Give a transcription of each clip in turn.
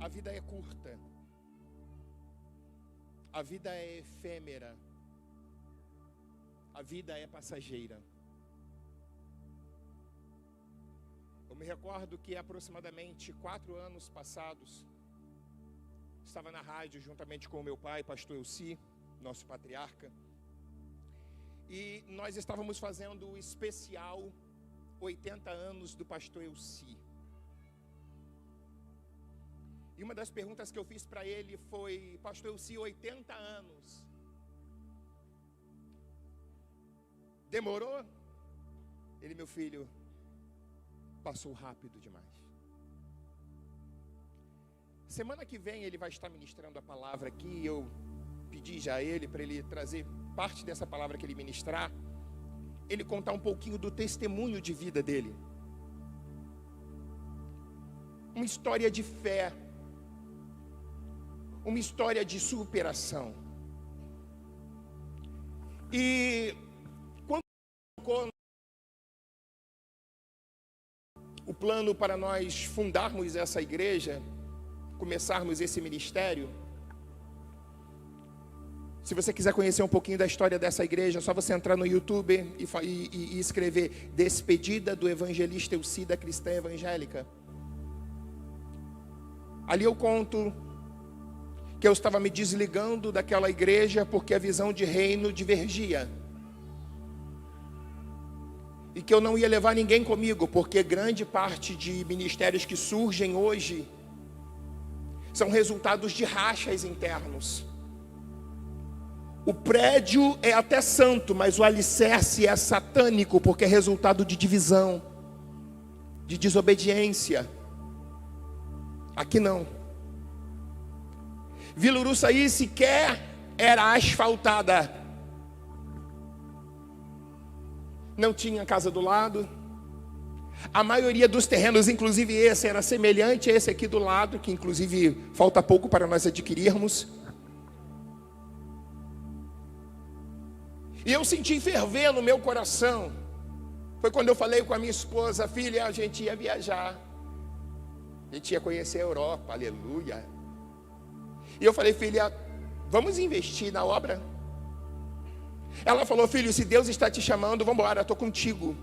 A vida é curta. A vida é efêmera. A vida é passageira. Eu me recordo que aproximadamente 4 anos passados, estava na rádio juntamente com o meu pai, pastor Elci, nosso patriarca, e nós estávamos fazendo o especial 80 anos do pastor Elci. E uma das perguntas que eu fiz para ele foi: pastor Elci, 80 anos. Demorou? Ele: meu filho, passou rápido demais. Semana que vem ele vai estar ministrando a palavra aqui. Eu pedi já a ele para ele trazer parte dessa palavra que ele ministrar, ele contar um pouquinho do testemunho de vida dele. Uma história de fé, uma história de superação. E quando o plano para nós fundarmos essa igreja, começarmos esse ministério, se você quiser conhecer um pouquinho da história dessa igreja, é só você entrar no YouTube e escrever Despedida do Evangelista Elci da Cristã Evangélica. Ali eu conto que eu estava me desligando daquela igreja porque a visão de reino divergia. E que eu não ia levar ninguém comigo, porque grande parte de ministérios que surgem hoje são resultados de rachas internos. O prédio é até santo, mas o alicerce é satânico, porque é resultado de divisão, de desobediência. Aqui não. Vila Uruçaí sequer era asfaltada. Não tinha casa do lado. A maioria dos terrenos, inclusive esse, era semelhante a esse aqui do lado, que inclusive falta pouco para nós adquirirmos. E eu senti ferver no meu coração. Foi quando eu falei com a minha esposa: filha, a gente ia viajar. A gente ia conhecer a Europa, aleluia. E eu falei: filha, vamos investir na obra? Ela falou: filho, se Deus está te chamando, vamos embora, estou contigo.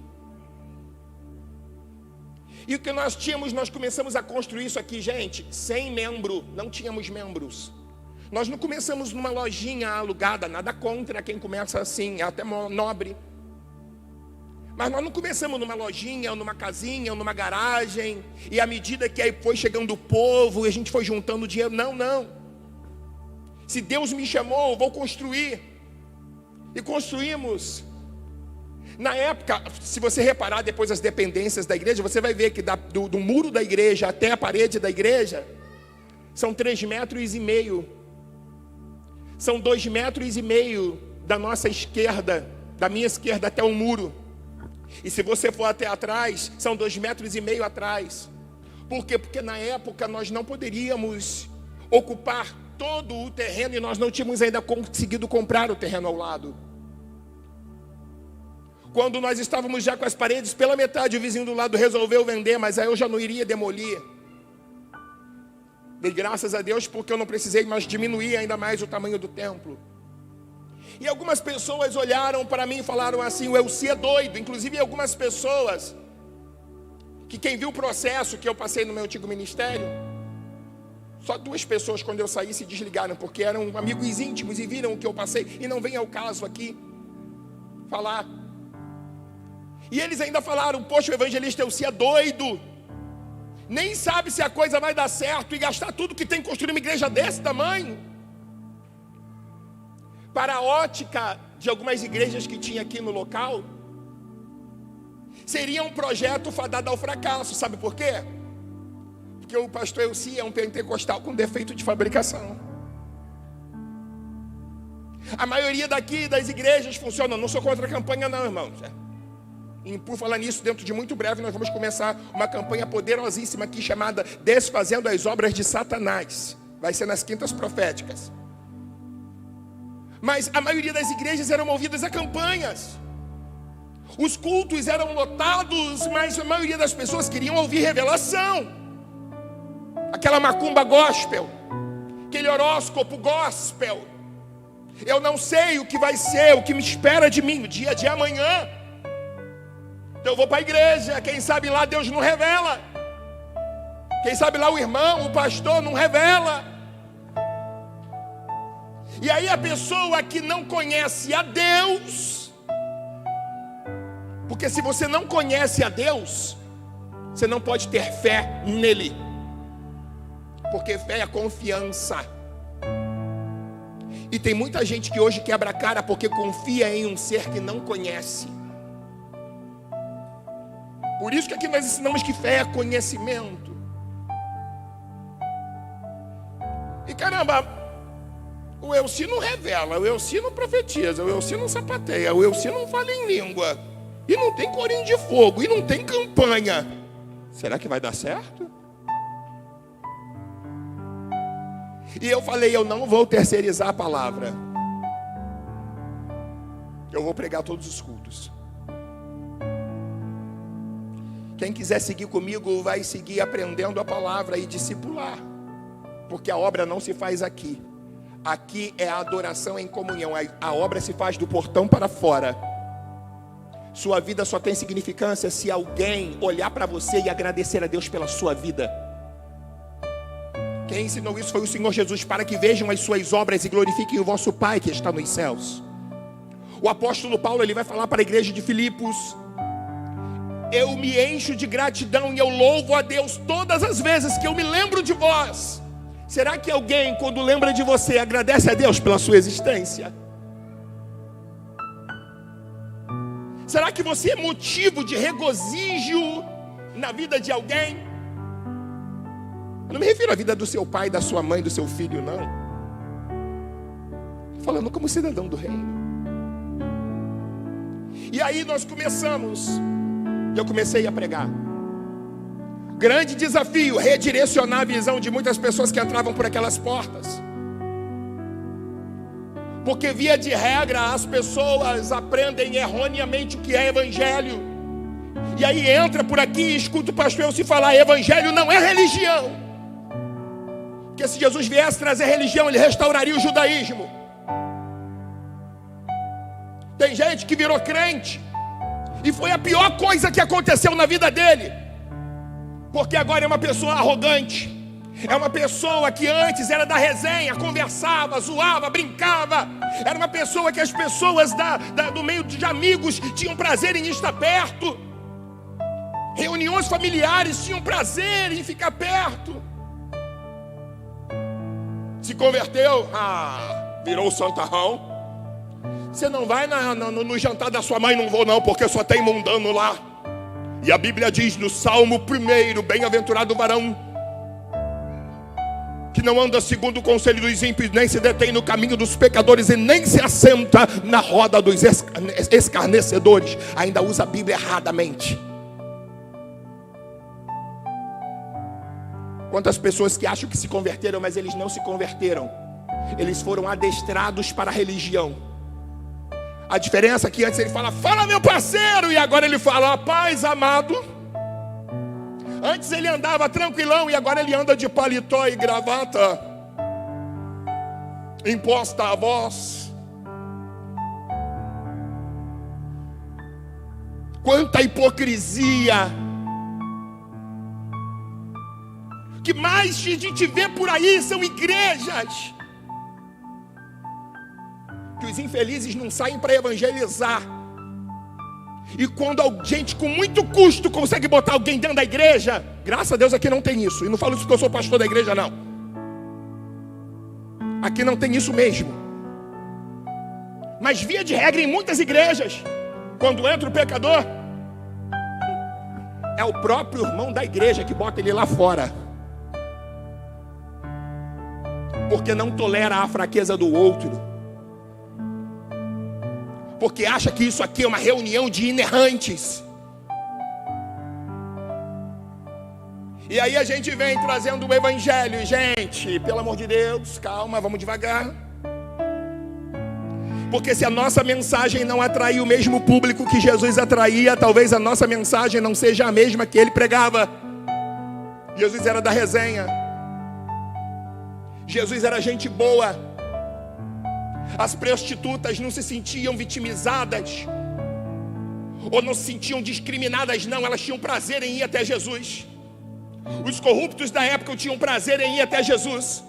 E o que nós tínhamos, nós começamos a construir isso aqui, gente, sem membro, não tínhamos membros. Nós não começamos numa lojinha alugada, nada contra quem começa assim, é até nobre. Mas nós não começamos numa lojinha, ou numa casinha, ou numa garagem, e à medida que aí foi chegando o povo, e a gente foi juntando dinheiro. Não, não. Se Deus me chamou, eu vou construir. E construímos. Na época, se você reparar depois as dependências da igreja, você vai ver que do muro da igreja até a parede da igreja, são 3,5 metros. São 2,5 metros da nossa esquerda, da minha esquerda até o muro. E se você for até atrás, são 2,5 metros atrás. Por quê? Porque na época nós não poderíamos ocupar todo o terreno e nós não tínhamos ainda conseguido comprar o terreno ao lado. Quando nós estávamos já com as paredes pela metade, o vizinho do lado resolveu vender, mas aí eu já não iria demolir. Dei graças a Deus porque eu não precisei mais diminuir ainda mais o tamanho do templo. E algumas pessoas olharam para mim e falaram assim: o Elci é doido. Inclusive algumas pessoas que quem viu o processo que eu passei no meu antigo ministério, só 2 pessoas quando eu saí se desligaram, porque eram amigos íntimos e viram o que eu passei. E não vem ao caso aqui falar. E eles ainda falaram: poxa, o evangelista Elci é doido. Nem sabe se a coisa vai dar certo e gastar tudo que tem construir uma igreja desse tamanho. Para a ótica de algumas igrejas que tinha aqui no local, seria um projeto fadado ao fracasso. Sabe por quê? Porque o pastor Elci é um pentecostal com defeito de fabricação. A maioria daqui das igrejas funciona. Não sou contra a campanha não, irmãos. E por falar nisso, dentro de muito breve nós vamos começar uma campanha poderosíssima aqui chamada Desfazendo as Obras de Satanás. Vai ser nas quintas proféticas. Mas a maioria das igrejas eram movidas a campanhas. Os cultos eram lotados, mas a maioria das pessoas queriam ouvir revelação. aquela macumba gospel, aquele horóscopo gospel. Eu não sei o que vai ser, o que me espera de mim no dia de amanhã. Então eu vou para a igreja, quem sabe lá Deus não revela. Quem sabe lá o irmão, o pastor não revela. E aí a pessoa que não conhece a Deus, porque se você não conhece a Deus, você não pode ter fé nele. Porque fé é confiança. E tem muita gente que hoje quebra a cara porque confia em um ser que não conhece. Por isso que aqui nós ensinamos que fé é conhecimento. E caramba, o Elci não revela, o Elci não profetiza, o Elci não sapateia, o Elci não fala em língua. E não tem corinho de fogo, e não tem campanha. Será que vai dar certo? E eu falei, eu não vou terceirizar a palavra. Eu vou pregar todos os cultos. Quem quiser seguir comigo vai seguir aprendendo a palavra e discipular. Porque a obra não se faz aqui. Aqui é a adoração em comunhão. A obra se faz do portão para fora. Sua vida só tem significância se alguém olhar para você e agradecer a Deus pela sua vida. Quem ensinou isso foi o Senhor Jesus, para que vejam as suas obras e glorifiquem o vosso Pai que está nos céus. O apóstolo Paulo, ele vai falar para a igreja de Filipos: eu me encho de gratidão e eu louvo a Deus todas as vezes que eu me lembro de vós. Será que alguém, quando lembra de você, agradece a Deus pela sua existência? Será que você é motivo de regozijo na vida de alguém? Eu não me refiro à vida do seu pai, da sua mãe, do seu filho, não. Estou falando como cidadão do reino. E aí nós começamos. Eu comecei a pregar. Grande desafio, redirecionar a visão de muitas pessoas que entravam por aquelas portas. Porque via de regra as pessoas aprendem erroneamente o que é evangelho. E aí entra por aqui e escuta o pastor se falar: evangelho não é religião. Porque se Jesus viesse trazer religião, ele restauraria o judaísmo. Tem gente que virou crente e foi a pior coisa que aconteceu na vida dele. Porque agora é uma pessoa arrogante. É uma pessoa que antes era da resenha, conversava, zoava, brincava. Era uma pessoa que as pessoas do meio de amigos tinham prazer em estar perto. Reuniões familiares tinham prazer em ficar perto. Se converteu, virou santarrão. Você não vai no jantar da sua mãe? Não vou não, porque só tem mundano lá. E a Bíblia diz no Salmo 1: bem-aventurado o varão que não anda segundo o conselho dos ímpios, nem se detém no caminho dos pecadores, e nem se assenta na roda dos escarnecedores. Ainda usa a Bíblia erradamente. Quantas pessoas que acham que se converteram, mas eles não se converteram. Eles foram adestrados para a religião. A diferença é que antes ele fala: fala meu parceiro, e agora ele fala: paz amado. Antes ele andava tranquilão e agora ele anda de paletó e gravata imposta a voz. Quanta hipocrisia! O que mais a gente vê por aí são igrejas que os infelizes não saem para evangelizar. E quando a gente com muito custo consegue botar alguém dentro da igreja, graças a Deus aqui não tem isso. E não falo isso porque eu sou pastor da igreja, não. Aqui não tem isso mesmo. Mas via de regra em muitas igrejas, quando entra o pecador, é o próprio irmão da igreja que bota ele lá fora. Porque não tolera a fraqueza do outro. Porque acha que isso aqui é uma reunião de inerrantes. E aí a gente vem trazendo o evangelho. E, gente, pelo amor de Deus, calma, vamos devagar. Porque se a nossa mensagem não atrair o mesmo público que Jesus atraía, talvez a nossa mensagem não seja a mesma que ele pregava. Jesus era da resenha. Jesus era gente boa. As prostitutas não se sentiam vitimizadas ou não se sentiam discriminadas, não. Elas tinham prazer em ir até Jesus. Os corruptos da época tinham prazer em ir até Jesus.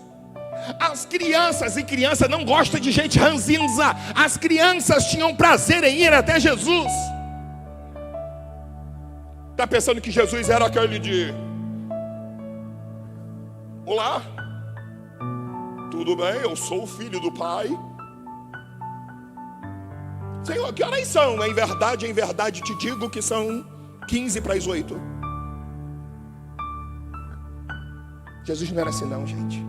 As crianças, e criança não gosta de gente ranzinza, as crianças tinham prazer em ir até Jesus. Está pensando que Jesus era aquele de: olá, tudo bem? Eu sou o filho do Pai. Senhor, que horas são? Em verdade te digo que são 15 para as 8. Jesus não era assim não, gente.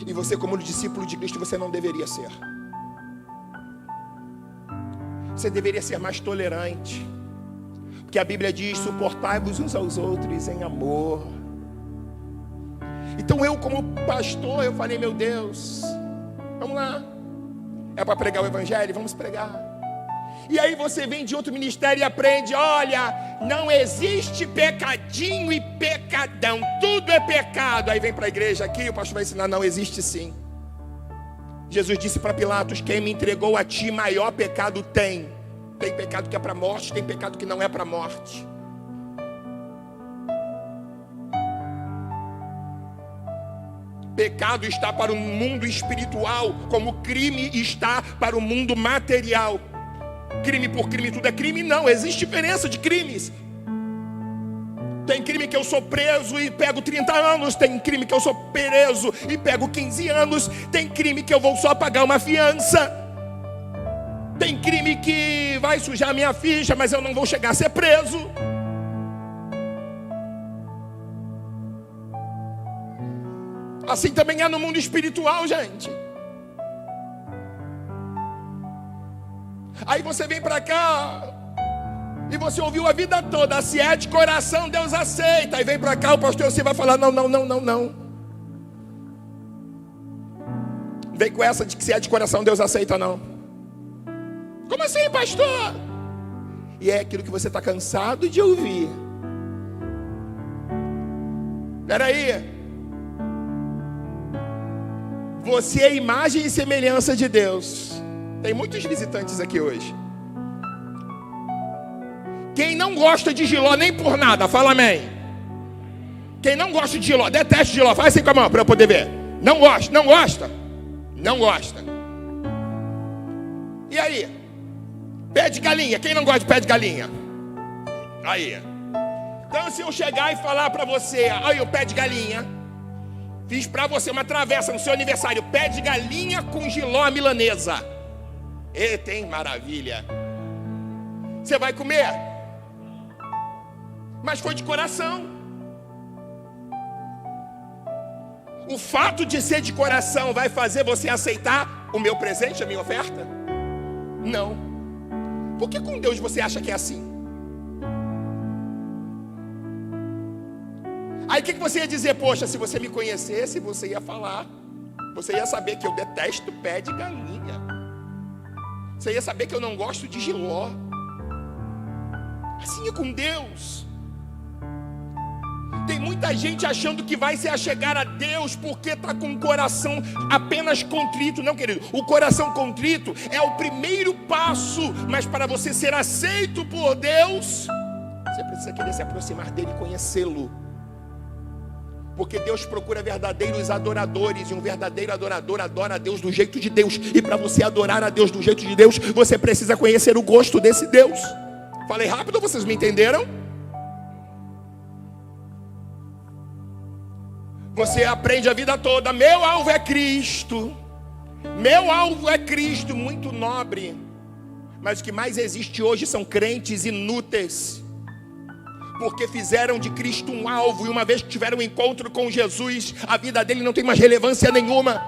E você, como discípulo de Cristo, você não deveria ser. Você deveria ser mais tolerante. Porque a Bíblia diz: suportai-vos uns aos outros em amor. Então eu, como pastor, eu falei: meu Deus, vamos lá. É para pregar o evangelho? Vamos pregar. E aí você vem de outro ministério e aprende: olha, não existe pecadinho e pecadão, tudo é pecado. Aí vem para a igreja aqui, o pastor vai ensinar: não, existe sim. Jesus disse para Pilatos: quem me entregou a ti, maior pecado tem. Tem pecado que é para a morte, tem pecado que não é para a morte. Pecado está para o mundo espiritual, como crime está para o mundo material. Crime por crime, tudo é crime? Não, existe diferença de crimes. Tem crime que eu sou preso e pego 30 anos. Tem crime que eu sou preso e pego 15 anos. Tem crime que eu vou só pagar uma fiança. Tem crime que vai sujar minha ficha, mas eu não vou chegar a ser preso. Assim também é no mundo espiritual, gente. Aí você vem para cá e você ouviu a vida toda: se é de coração, Deus aceita. Aí vem para cá, o pastor, você vai falar: não. Vem com essa de que se é de coração, Deus aceita, não. Como assim, pastor? E é aquilo que você está cansado de ouvir. Espera aí. Você é imagem e semelhança de Deus. Tem muitos visitantes aqui hoje. Quem não gosta de jiló nem por nada, fala amém. Quem não gosta de jiló, detesta jiló, faz assim com a mão para eu poder ver. Não gosta, não gosta. Não gosta. E aí? Pé de galinha, quem não gosta de pé de galinha? Aí. Então se eu chegar e falar para você: aí o pé de galinha, fiz para você uma travessa no seu aniversário, pé de galinha com jiló milanesa. E tem maravilha. Você vai comer? Mas foi de coração. O fato de ser de coração vai fazer você aceitar o meu presente, a minha oferta? Não. Por que com Deus você acha que é assim? Aí o que você ia dizer? Poxa, se você me conhecesse, você ia falar. Você ia saber que eu detesto pé de galinha. Você ia saber que eu não gosto de jiló. Assim é com Deus. Tem muita gente achando que vai se achegar a Deus porque está com o coração apenas contrito. Não, querido, o coração contrito é o primeiro passo. Mas para você ser aceito por Deus, você precisa querer se aproximar dele e conhecê-lo. Porque Deus procura verdadeiros adoradores. E um verdadeiro adorador adora a Deus do jeito de Deus. E para você adorar a Deus do jeito de Deus, você precisa conhecer o gosto desse Deus. Falei rápido, vocês me entenderam? Você aprende a vida toda: meu alvo é Cristo. Meu alvo é Cristo, muito nobre. Mas o que mais existe hoje são crentes inúteis. Porque fizeram de Cristo um alvo. E uma vez que tiveram um encontro com Jesus, a vida dele não tem mais relevância nenhuma.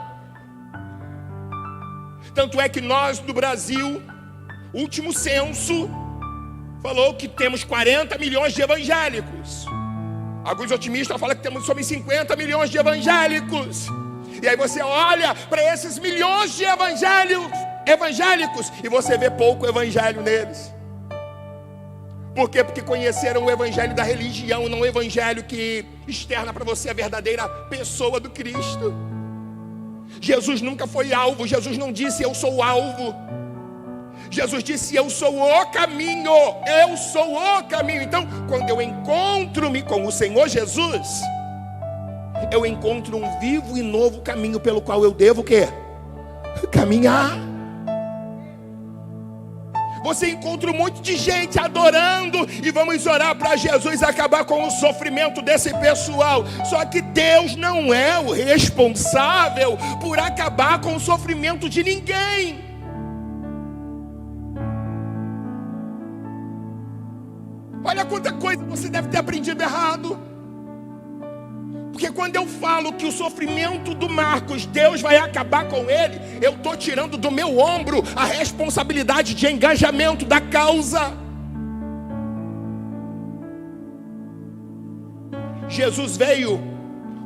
Tanto é que nós no Brasil, o último censo falou que temos 40 milhões de evangélicos. Alguns otimistas falam que temos sobre 50 milhões de evangélicos. E aí você olha para esses milhões de evangélicos e você vê pouco evangelho neles. Por quê? Porque conheceram o evangelho da religião, não o evangelho que externa para você a verdadeira pessoa do Cristo. Jesus nunca foi alvo. Jesus não disse eu sou o alvo. Jesus disse eu sou o caminho. Eu sou o caminho. Então, quando eu encontro-me com o Senhor Jesus, eu encontro um vivo e novo caminho pelo qual eu devo o quê? Caminhar. Você encontra um monte de gente adorando e vamos orar para Jesus acabar com o sofrimento desse pessoal. Só que Deus não é o responsável por acabar com o sofrimento de ninguém. Olha quanta coisa você deve ter aprendido errado. Porque quando eu falo que o sofrimento do Marcos, Deus vai acabar com ele, eu estou tirando do meu ombro a responsabilidade de engajamento da causa. Jesus veio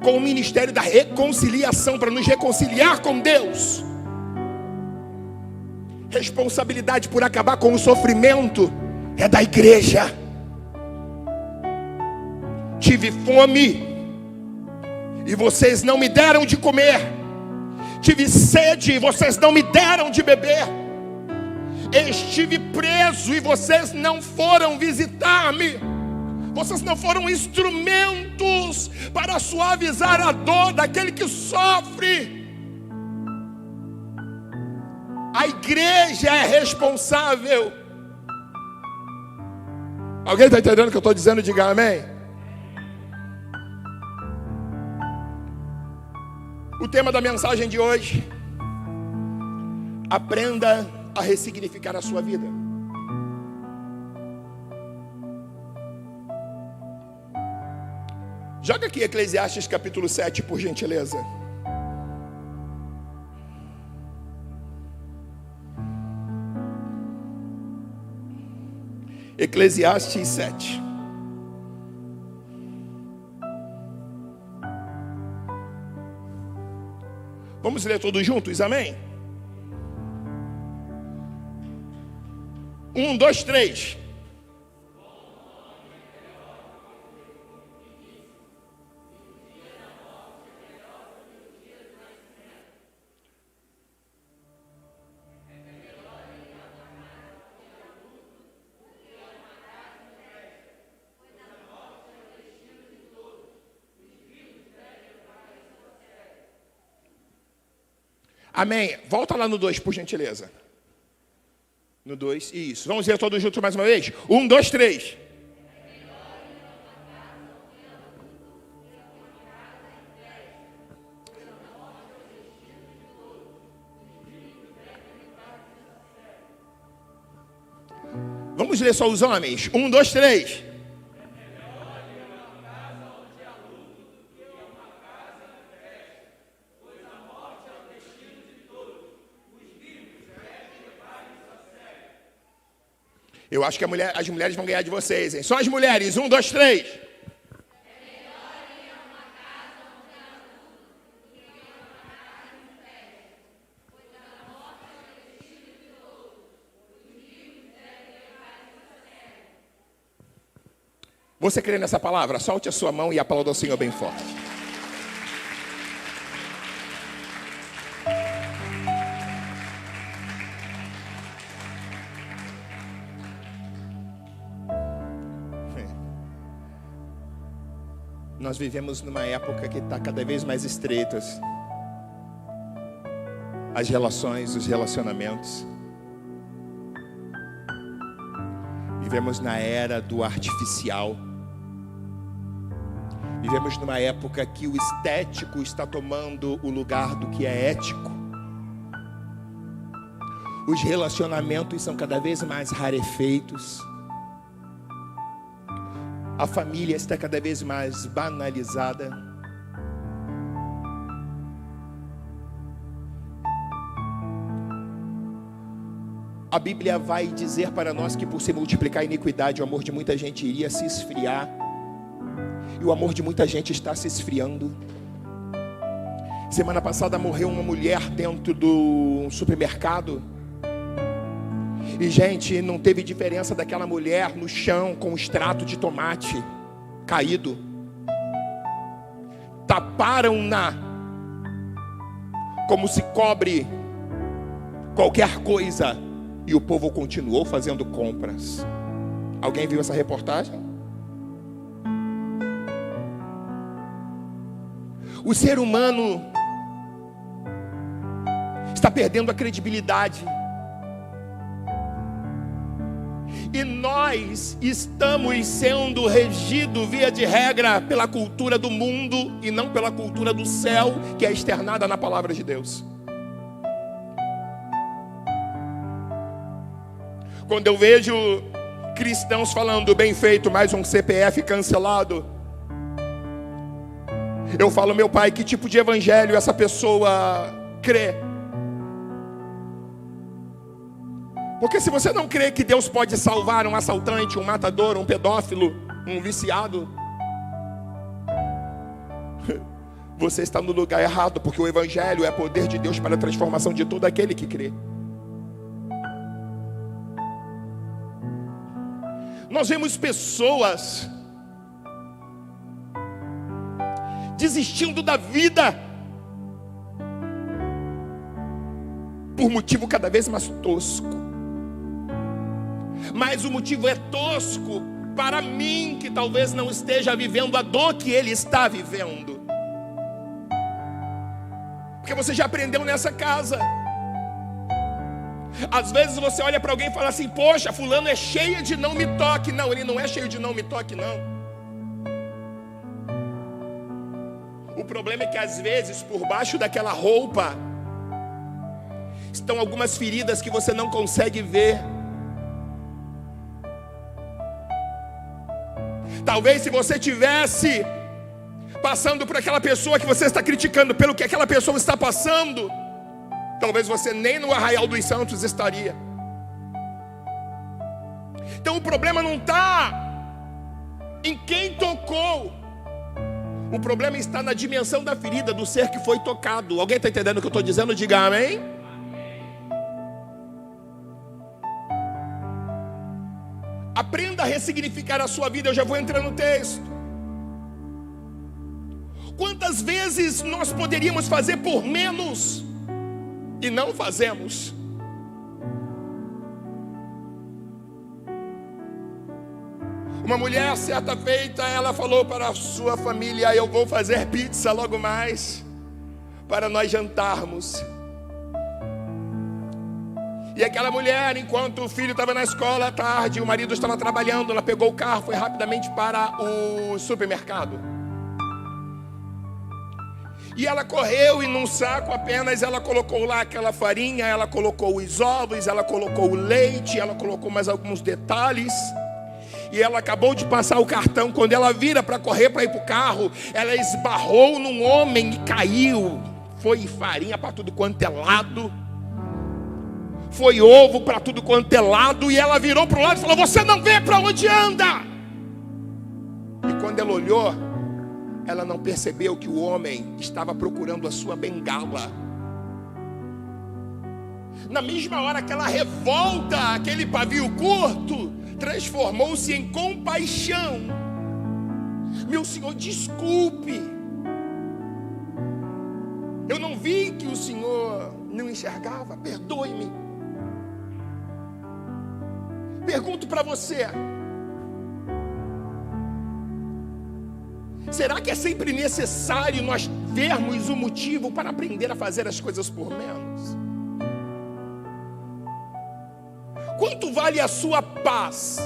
com o ministério da reconciliação para nos reconciliar com Deus. Responsabilidade por acabar com o sofrimento é da igreja. Tive fome e vocês não me deram de comer. Tive sede e vocês não me deram de beber. Estive preso e vocês não foram visitar-me. Vocês não foram instrumentos para suavizar a dor daquele que sofre. A igreja é responsável. Alguém está entendendo o que eu estou dizendo? Diga amém. O tema da mensagem de hoje: aprenda a ressignificar a sua vida. Joga aqui Eclesiastes capítulo 7, por gentileza. Eclesiastes 7. Vamos ler todos juntos, amém? 1, 2, 3. Amém. Volta lá no 2, por gentileza. No 2, isso. Vamos ler todos juntos mais uma vez? 1, 2, 3. Vamos ler só os homens. 1, 2, 3. Eu acho que as mulheres vão ganhar de vocês, hein? Só as mulheres. 1, 2, 3. Você crê nessa palavra? Solte a sua mão e aplauda ao Senhor bem forte. Nós vivemos numa época que está cada vez mais estreitas. As relações, os relacionamentos. Vivemos na era do artificial. Vivemos numa época que o estético está tomando o lugar do que é ético. Os relacionamentos são cada vez mais rarefeitos. A família está cada vez mais banalizada. A Bíblia vai dizer para nós que por se multiplicar a iniquidade, o amor de muita gente iria se esfriar. E o amor de muita gente está se esfriando. Semana passada morreu uma mulher dentro do supermercado. E, gente, não teve diferença daquela mulher no chão com um extrato de tomate caído. Taparam-na como se cobre qualquer coisa, e o povo continuou fazendo compras. Alguém viu essa reportagem? O ser humano está perdendo a credibilidade. E nós estamos sendo regidos, via de regra, pela cultura do mundo e não pela cultura do céu, que é externada na palavra de Deus. Quando eu vejo cristãos falando, bem feito, mais um CPF cancelado, eu falo, meu pai, que tipo de evangelho essa pessoa crê? Porque se você não crê que Deus pode salvar um assaltante, um matador, um pedófilo, um viciado, você está no lugar errado, porque o evangelho é poder de Deus para a transformação de todo aquele que crê. Nós vemos pessoas desistindo da vida por motivo cada vez mais tosco. Mas o motivo é tosco para mim, que talvez não esteja vivendo a dor que ele está vivendo. Porque você já aprendeu nessa casa. Às vezes você olha para alguém e fala assim, poxa, fulano é cheio de não me toque. Não, ele não é cheio de não me toque, não. O problema é que às vezes por baixo daquela roupa estão algumas feridas que você não consegue ver. Talvez se você tivesse passando por aquela pessoa que você está criticando, pelo que aquela pessoa está passando, talvez você nem no Arraial dos Santos estaria. Então o problema não está em quem tocou. O problema está na dimensão da ferida do ser que foi tocado. Alguém está entendendo o que eu estou dizendo? Diga amém. Aprenda a ressignificar a sua vida. Eu já vou entrar no texto. Quantas vezes nós poderíamos fazer por menos e não fazemos? Uma mulher, certa feita, ela falou para a sua família, eu vou fazer pizza logo mais para nós jantarmos. E aquela mulher, enquanto o filho estava na escola à tarde, o marido estava trabalhando, ela pegou o carro, foi rapidamente para o supermercado. E ela correu e num saco apenas ela colocou lá aquela farinha, ela colocou os ovos, ela colocou o leite, ela colocou mais alguns detalhes. E ela acabou de passar o cartão. Quando ela vira para correr para ir para o carro, ela esbarrou num homem e caiu. Foi farinha para tudo quanto é lado, foi ovo para tudo quanto é lado. E ela virou para o lado e falou, você não vê para onde anda? E quando ela olhou, ela não percebeu que o homem estava procurando a sua bengala. Na mesma hora que ela revolta, aquele pavio curto transformou-se em compaixão. Meu Senhor, desculpe, eu não vi que o Senhor não enxergava, perdoe-me. Pergunto para você, será que é sempre necessário nós vermos o motivo para aprender a fazer as coisas por menos? Quanto vale a sua paz?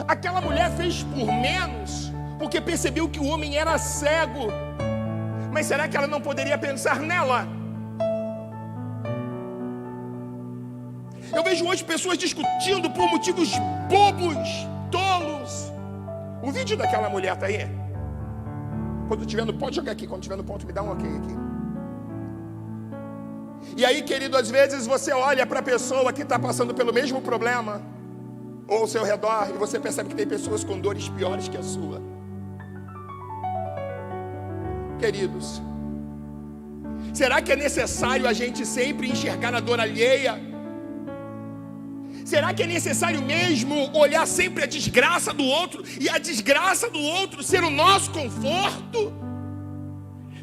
Aquela mulher fez por menos porque percebeu que o homem era cego. Mas será que ela não poderia pensar nela? Eu vejo hoje pessoas discutindo por motivos bobos, tolos. O vídeo daquela mulher está aí? Quando tiver no, pode jogar aqui. Quando tiver no ponto, me dá um ok aqui. E aí, querido, às vezes você olha para a pessoa que está passando pelo mesmo problema, ou ao seu redor, e você percebe que tem pessoas com dores piores que a sua. Queridos, Será que é necessário a gente sempre enxergar a dor alheia? Será que é necessário mesmo olhar sempre a desgraça do outro e a desgraça do outro ser o nosso conforto?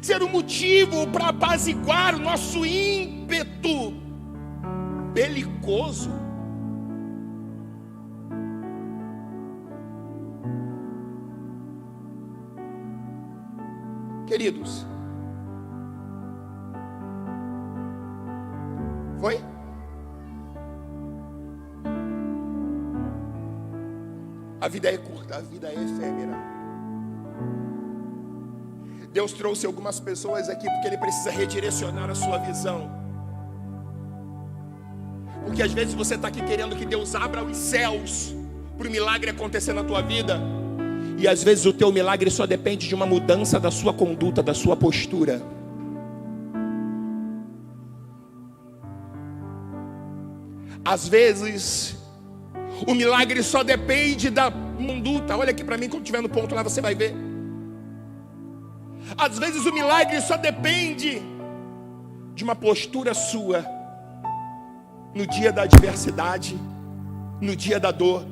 Ser o motivo para apaziguar o nosso ímpeto belicoso? Queridos, foi? A vida é curta, a vida é efêmera. Deus trouxe algumas pessoas aqui porque Ele precisa redirecionar a sua visão. Porque às vezes você está aqui querendo que Deus abra os céus para o milagre acontecer na tua vida. E às vezes o teu milagre só depende de uma mudança da sua conduta, da sua postura. Às vezes o milagre só depende da conduta. Olha aqui para mim, quando estiver no ponto lá você vai ver. Às vezes o milagre só depende de uma postura sua no dia da adversidade, no dia da dor.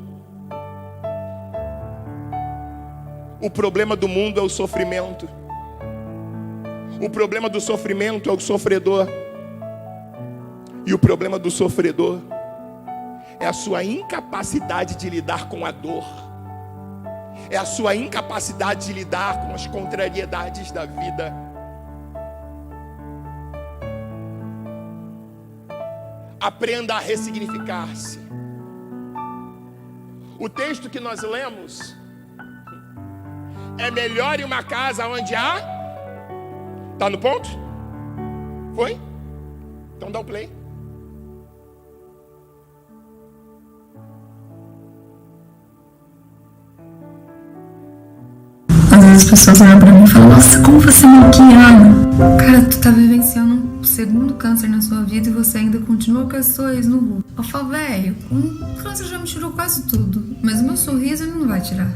O problema do mundo é o sofrimento. O problema do sofrimento é o sofredor. E o problema do sofredor é a sua incapacidade de lidar com a dor. É a sua incapacidade de lidar com as contrariedades da vida. Aprenda a ressignificar-se. O texto que nós lemos: é melhor em uma casa onde há... Tá no ponto? Foi? Então dá um play. Às vezes as pessoas olham pra mim e falam: nossa, como você me ama. Cara, tu tá vivenciando um segundo câncer na sua vida e você ainda continua com as suas no rosto. Eu falo: velho, o câncer já me tirou quase tudo, mas o meu sorriso ele não vai tirar.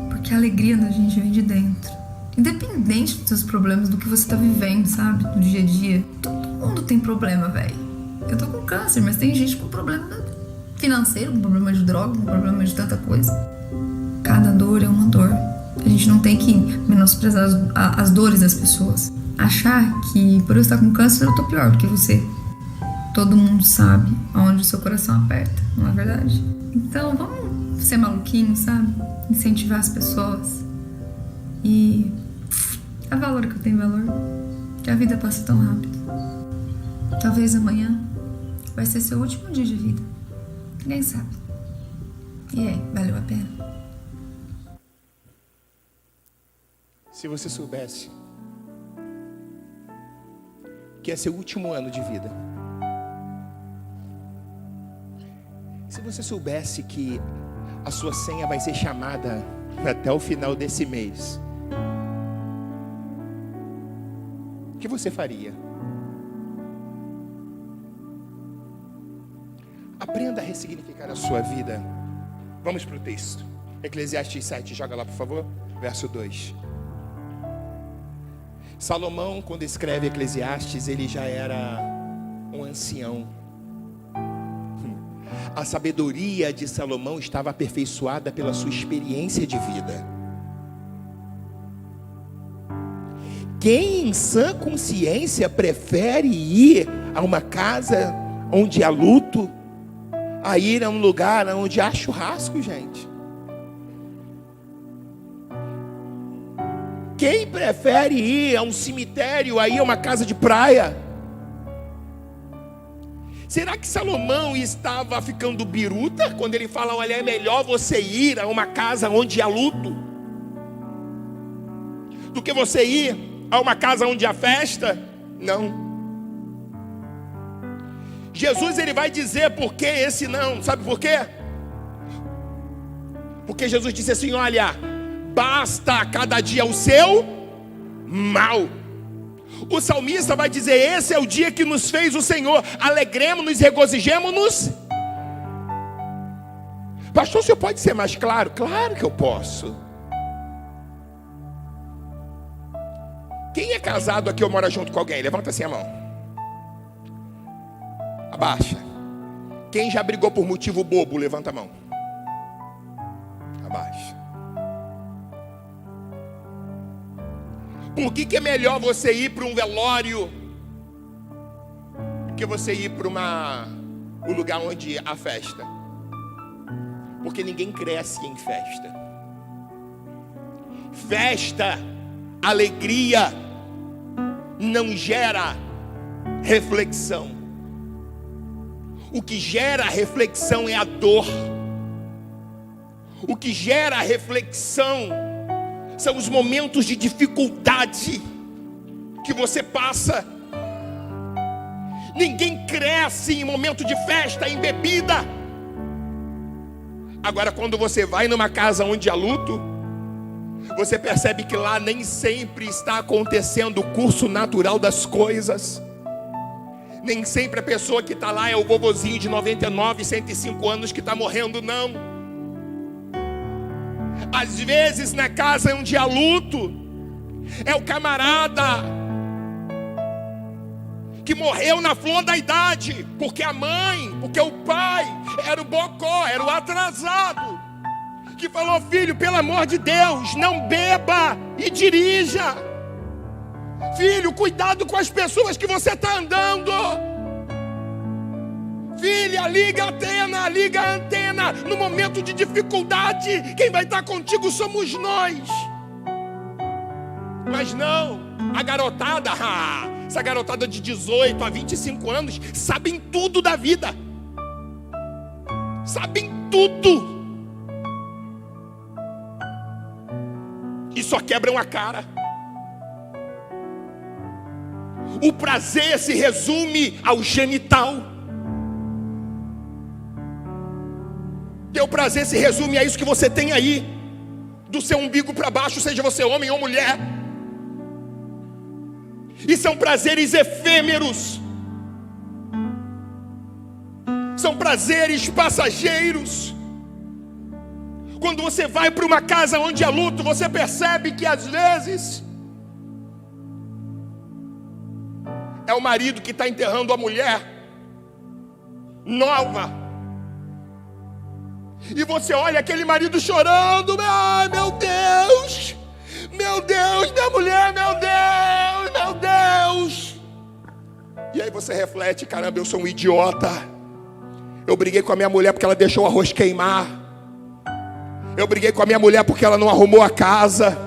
Porque a alegria da gente vem de dentro. Independente dos seus problemas, do que você tá vivendo, sabe? Do dia a dia. Todo mundo tem problema, velho. Eu tô com câncer, mas tem gente com problema financeiro, com problema de droga, com problema de tanta coisa. Cada dor é uma dor. A gente não tem que menosprezar as dores das pessoas. Achar que por eu estar com câncer eu tô pior do que você. Todo mundo sabe aonde o seu coração aperta, não é verdade? Então vamos ser maluquinhos, sabe? Incentivar as pessoas. E é valor que eu tenho valor. Que a vida passa tão rápido. Talvez amanhã vai ser seu último dia de vida. Ninguém sabe. E aí, valeu a pena? Se você soubesse que é seu último ano de vida, se você soubesse que a sua senha vai ser chamada até o final desse mês, o que você faria? Aprenda a ressignificar a sua vida. Vamos para o texto. Eclesiastes 7, joga lá por favor, verso 2. Salomão, quando escreve Eclesiastes, ele já era um ancião. A sabedoria de Salomão estava aperfeiçoada pela sua experiência de vida. Quem em sã consciência prefere ir a uma casa onde há luto, a ir a um lugar onde há churrasco, gente? Quem prefere ir a um cemitério, a ir a uma casa de praia? Será que Salomão estava ficando biruta quando ele fala: olha, é melhor você ir a uma casa onde há luto do que você ir a uma casa onde há festa? Não. Jesus, ele vai dizer por que esse não. Sabe por quê? Porque Jesus disse assim: olha, basta a cada dia o seu mal. O salmista vai dizer: esse é o dia que nos fez o Senhor, alegremos-nos, regozijemos-nos. Pastor, o senhor pode ser mais claro? Claro que eu posso. Quem é casado aqui ou mora junto com alguém? Levanta assim a mão. Abaixa. Quem já brigou por motivo bobo? Levanta a mão. Abaixa. Por que é melhor você ir para um velório do que você ir para o lugar onde há festa? Porque ninguém cresce em festa. Festa, alegria, não gera reflexão. O que gera reflexão é a dor. O que gera reflexão são os momentos de dificuldade que você passa. Ninguém cresce em momento de festa, em bebida. Agora, quando você vai numa casa onde há luto, você percebe que lá nem sempre está acontecendo o curso natural das coisas. Nem sempre a pessoa que está lá é o vovozinho de 99, 105 anos que está morrendo, não. Às vezes na casa onde há luto, é o camarada que morreu na flor da idade, porque a mãe, porque o pai era o bocó, era o atrasado, que falou: filho, pelo amor de Deus, não beba e dirija. Filho, cuidado com as pessoas que você está andando. Filha, liga a antena. No momento de dificuldade, quem vai estar contigo somos nós. Mas não, a garotada, essa garotada de 18 a 25 anos, sabem tudo da vida. Sabem tudo. E só quebram a cara. O prazer se resume ao genital. Teu prazer se resume a isso que você tem aí, do seu umbigo para baixo, seja você homem ou mulher. E são prazeres efêmeros. São prazeres passageiros. Quando você vai para uma casa onde há luto, você percebe que às vezes é o marido que está enterrando a mulher nova. E você olha aquele marido chorando: ai, meu Deus, minha mulher, meu Deus. E aí você reflete: caramba, eu sou um idiota. Eu briguei com a minha mulher porque ela deixou o arroz queimar. Eu briguei com a minha mulher porque ela não arrumou a casa.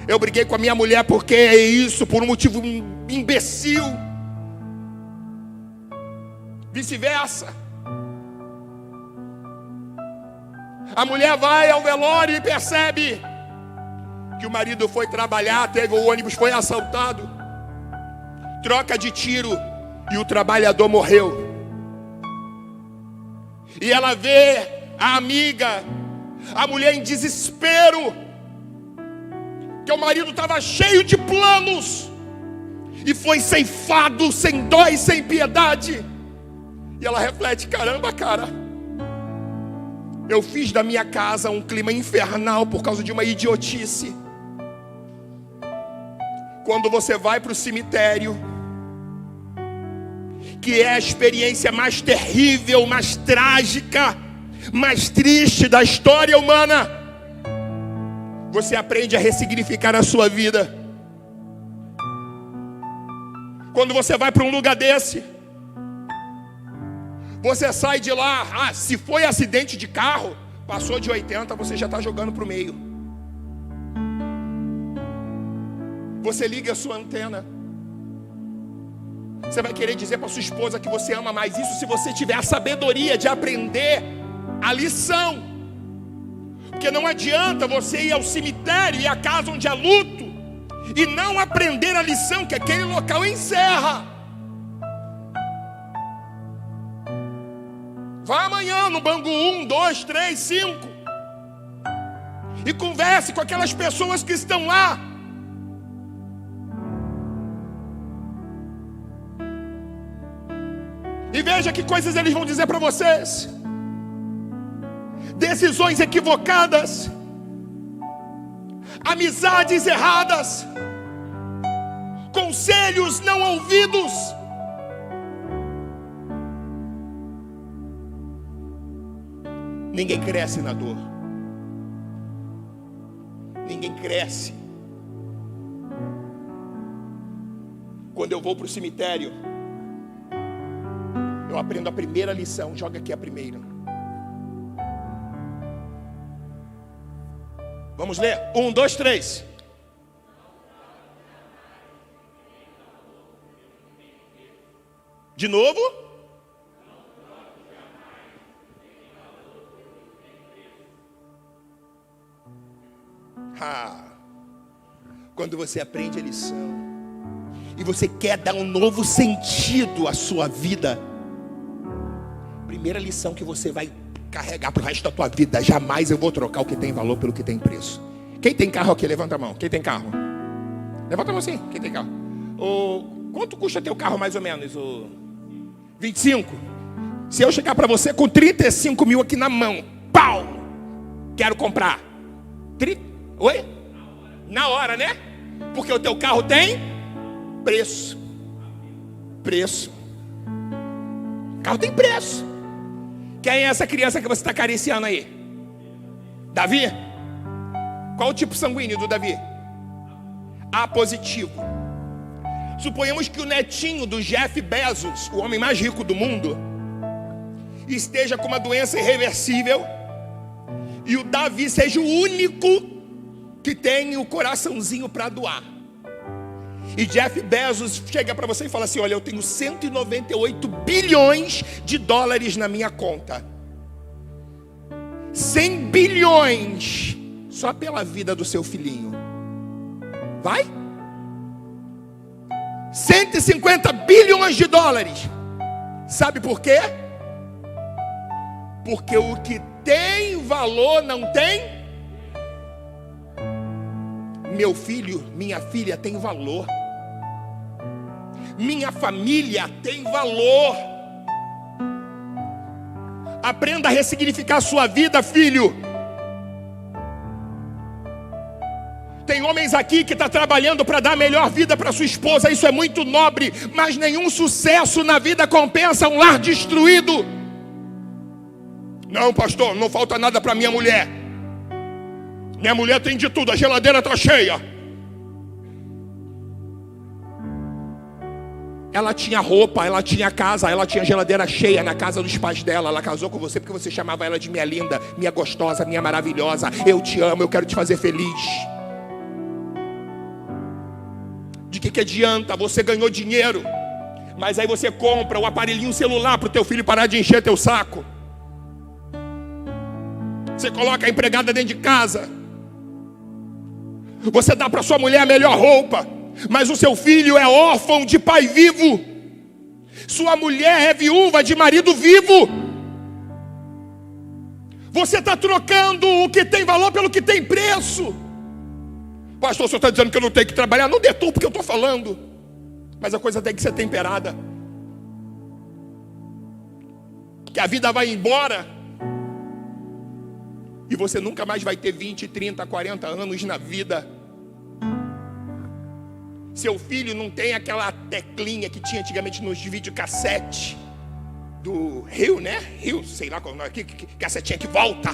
Eu briguei com a minha mulher porque é isso, por um motivo imbecil. Vice-versa. A mulher vai ao velório e percebe que o marido foi trabalhar, o ônibus foi assaltado, troca de tiro e o trabalhador morreu. E ela vê a amiga, a mulher em desespero, que o marido estava cheio de planos e foi ceifado sem dó e sem piedade. E ela reflete: caramba, cara, eu fiz da minha casa um clima infernal por causa de uma idiotice. Quando você vai para o cemitério, que é a experiência mais terrível, mais trágica, mais triste da história humana, você aprende a ressignificar a sua vida. Quando você vai para um lugar desse, você sai de lá, se foi acidente de carro, passou de 80, você já está jogando para o meio. Você liga a sua antena. Você vai querer dizer para sua esposa que você ama mais isso se você tiver a sabedoria de aprender a lição. Porque não adianta você ir ao cemitério e à casa onde há luto e não aprender a lição que aquele local encerra. Vá amanhã no Bangu 1, 2, 3, 5 e converse com aquelas pessoas que estão lá. E veja que coisas eles vão dizer para vocês. Decisões equivocadas, amizades erradas, conselhos não ouvidos. Ninguém cresce na dor. Ninguém cresce. Quando eu vou para o cemitério, eu aprendo a primeira lição. Joga aqui a primeira. Vamos ler? 1, 2, 3. De novo? Quando você aprende a lição e você quer dar um novo sentido à sua vida, primeira lição que você vai carregar pro resto da tua vida: jamais eu vou trocar o que tem valor pelo que tem preço. Quem tem carro aqui? Levanta a mão. Quem tem carro? Levanta a mão sim. Quem tem carro? Quanto custa teu carro mais ou menos? 25. Se eu chegar para você com 35 mil aqui na mão, pau! Quero comprar. Oi? Na hora, né? Porque o teu carro tem preço. Preço. O carro tem preço. Quem é essa criança que você está acariciando aí? Davi? Qual o tipo sanguíneo do Davi? A positivo. Suponhamos que o netinho do Jeff Bezos, o homem mais rico do mundo, esteja com uma doença irreversível e o Davi seja o único que tem o coraçãozinho para doar. E Jeff Bezos chega para você e fala assim: olha, eu tenho 198 bilhões de dólares na minha conta. 100 bilhões só pela vida do seu filhinho. Vai? 150 bilhões de dólares. Sabe por quê? Porque o que tem valor não tem. Meu filho, minha filha tem valor. Minha família tem valor. Aprenda a ressignificar a sua vida, filho. Tem homens aqui que estão trabalhando para dar a melhor vida para sua esposa. Isso é muito nobre. Mas nenhum sucesso na vida compensa um lar destruído. Não, pastor, não falta nada para minha mulher. Minha mulher tem de tudo, a geladeira está cheia. Ela tinha roupa, ela tinha casa, ela tinha geladeira cheia na casa dos pais dela. Ela casou com você porque você chamava ela de minha linda, minha gostosa, minha maravilhosa. Eu te amo, eu quero te fazer feliz. De que adianta? Você ganhou dinheiro, mas aí você compra o aparelhinho celular para o teu filho parar de encher teu saco. Você coloca a empregada dentro de casa. Você dá para sua mulher a melhor roupa, mas o seu filho é órfão de pai vivo. Sua mulher é viúva de marido vivo. Você está trocando o que tem valor pelo que tem preço. Pastor, o senhor está dizendo que eu não tenho que trabalhar? Não deturpe o que eu estou falando, mas a coisa tem que ser temperada. Que a vida vai embora e você nunca mais vai ter 20, 30, 40 anos na vida. Seu filho não tem aquela teclinha que tinha antigamente nos videocassete do Rio, né? Rio, sei lá qual é, que cassetinha que volta.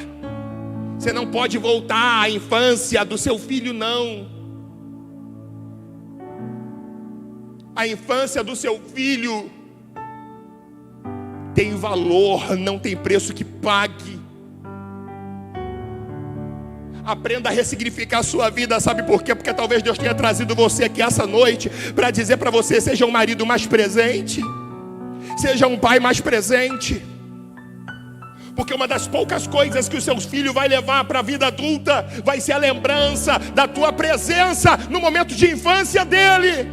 Você não pode voltar à infância do seu filho, não. A infância do seu filho tem valor, não tem preço que pague. Aprenda a ressignificar a sua vida, sabe por quê? Porque talvez Deus tenha trazido você aqui essa noite para dizer para você: seja um marido mais presente, seja um pai mais presente. Porque uma das poucas coisas que o seu filho vai levar para a vida adulta vai ser a lembrança da tua presença no momento de infância dele.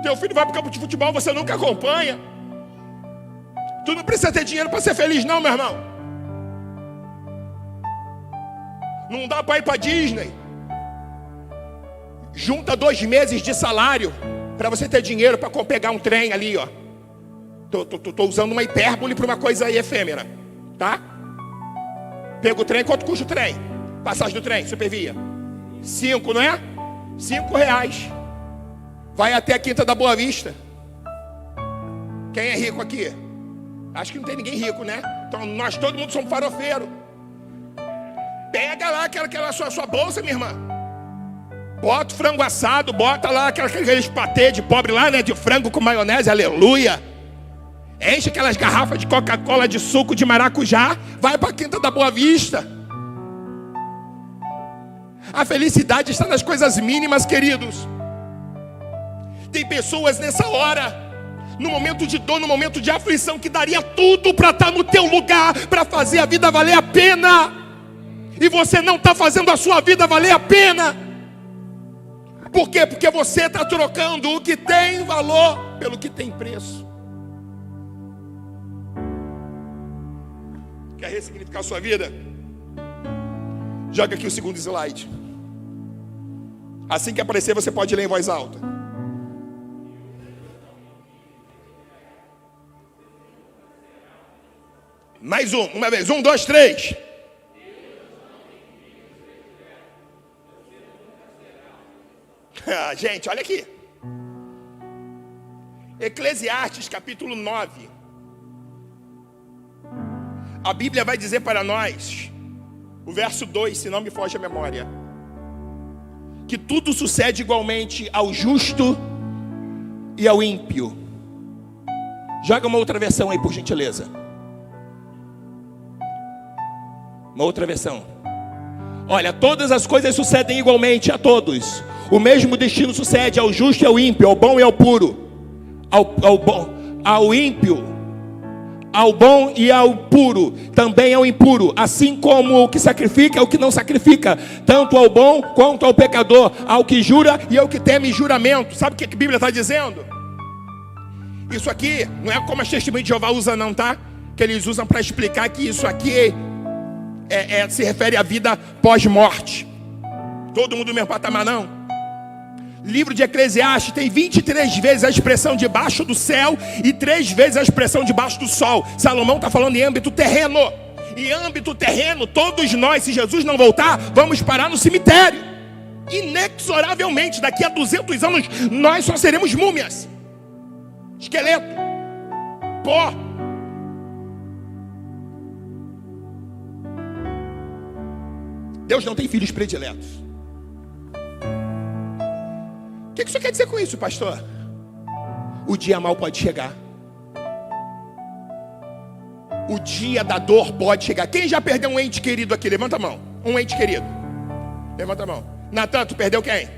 Teu filho vai para o campo de futebol, você nunca acompanha. Tu não precisa ter dinheiro para ser feliz não, meu irmão. Não dá para ir para Disney. Junta 2 meses de salário para você ter dinheiro para pegar um trem ali, ó. Tô usando uma hipérbole para uma coisa aí efêmera, tá? Pega o trem, quanto custa o trem? Passagem do trem, Supervia 5, não é? R$5. Vai até a Quinta da Boa Vista. Quem é rico aqui? Acho que não tem ninguém rico, né? Então nós todo mundo somos farofeiro. Pega lá aquela sua bolsa, minha irmã. Bota o frango assado, bota lá aqueles patê de pobre lá, né? De frango com maionese, aleluia. Enche aquelas garrafas de Coca-Cola de suco de maracujá. Vai para a Quinta da Boa Vista. A felicidade está nas coisas mínimas, queridos. Tem pessoas nessa hora, no momento de dor, no momento de aflição, que daria tudo para estar no teu lugar, para fazer a vida valer a pena. E você não está fazendo a sua vida valer a pena. Por quê? Porque você está trocando o que tem valor pelo que tem preço. Quer ressignificar a sua vida? Joga aqui o segundo slide. Assim que aparecer, você pode ler em voz alta. Mais uma vez. 1, 2, 3. Gente, olha aqui. Eclesiastes capítulo 9. A Bíblia vai dizer para nós, o verso 2, se não me foge a memória, que tudo sucede igualmente ao justo e ao ímpio. Joga uma outra versão aí, por gentileza. Uma outra versão. Olha, todas as coisas sucedem igualmente a todos. O mesmo destino sucede ao justo e ao ímpio, ao bom e ao puro. Ao ímpio, ao bom e ao puro, também ao impuro. Assim como o que sacrifica, o que não sacrifica. Tanto ao bom quanto ao pecador. Ao que jura e ao que teme juramento. Sabe o que a Bíblia está dizendo? Isso aqui não é como a Testemunha de Jeová usa não, tá? Que eles usam para explicar que isso aqui se refere à vida pós-morte. Todo mundo no mesmo patamar, não. Livro de Eclesiastes tem 23 vezes a expressão debaixo do céu e 3 vezes a expressão debaixo do sol. Salomão está falando em âmbito terreno. Em âmbito terreno, todos nós, se Jesus não voltar, vamos parar no cemitério. Inexoravelmente, daqui a 200 anos, nós só seremos múmias, esqueleto, pó. Deus não tem filhos prediletos. O que isso quer dizer com isso, pastor? O dia mau pode chegar. O dia da dor pode chegar. Quem já perdeu um ente querido aqui? Levanta a mão. Um ente querido. Levanta a mão. Natan, tu perdeu quem?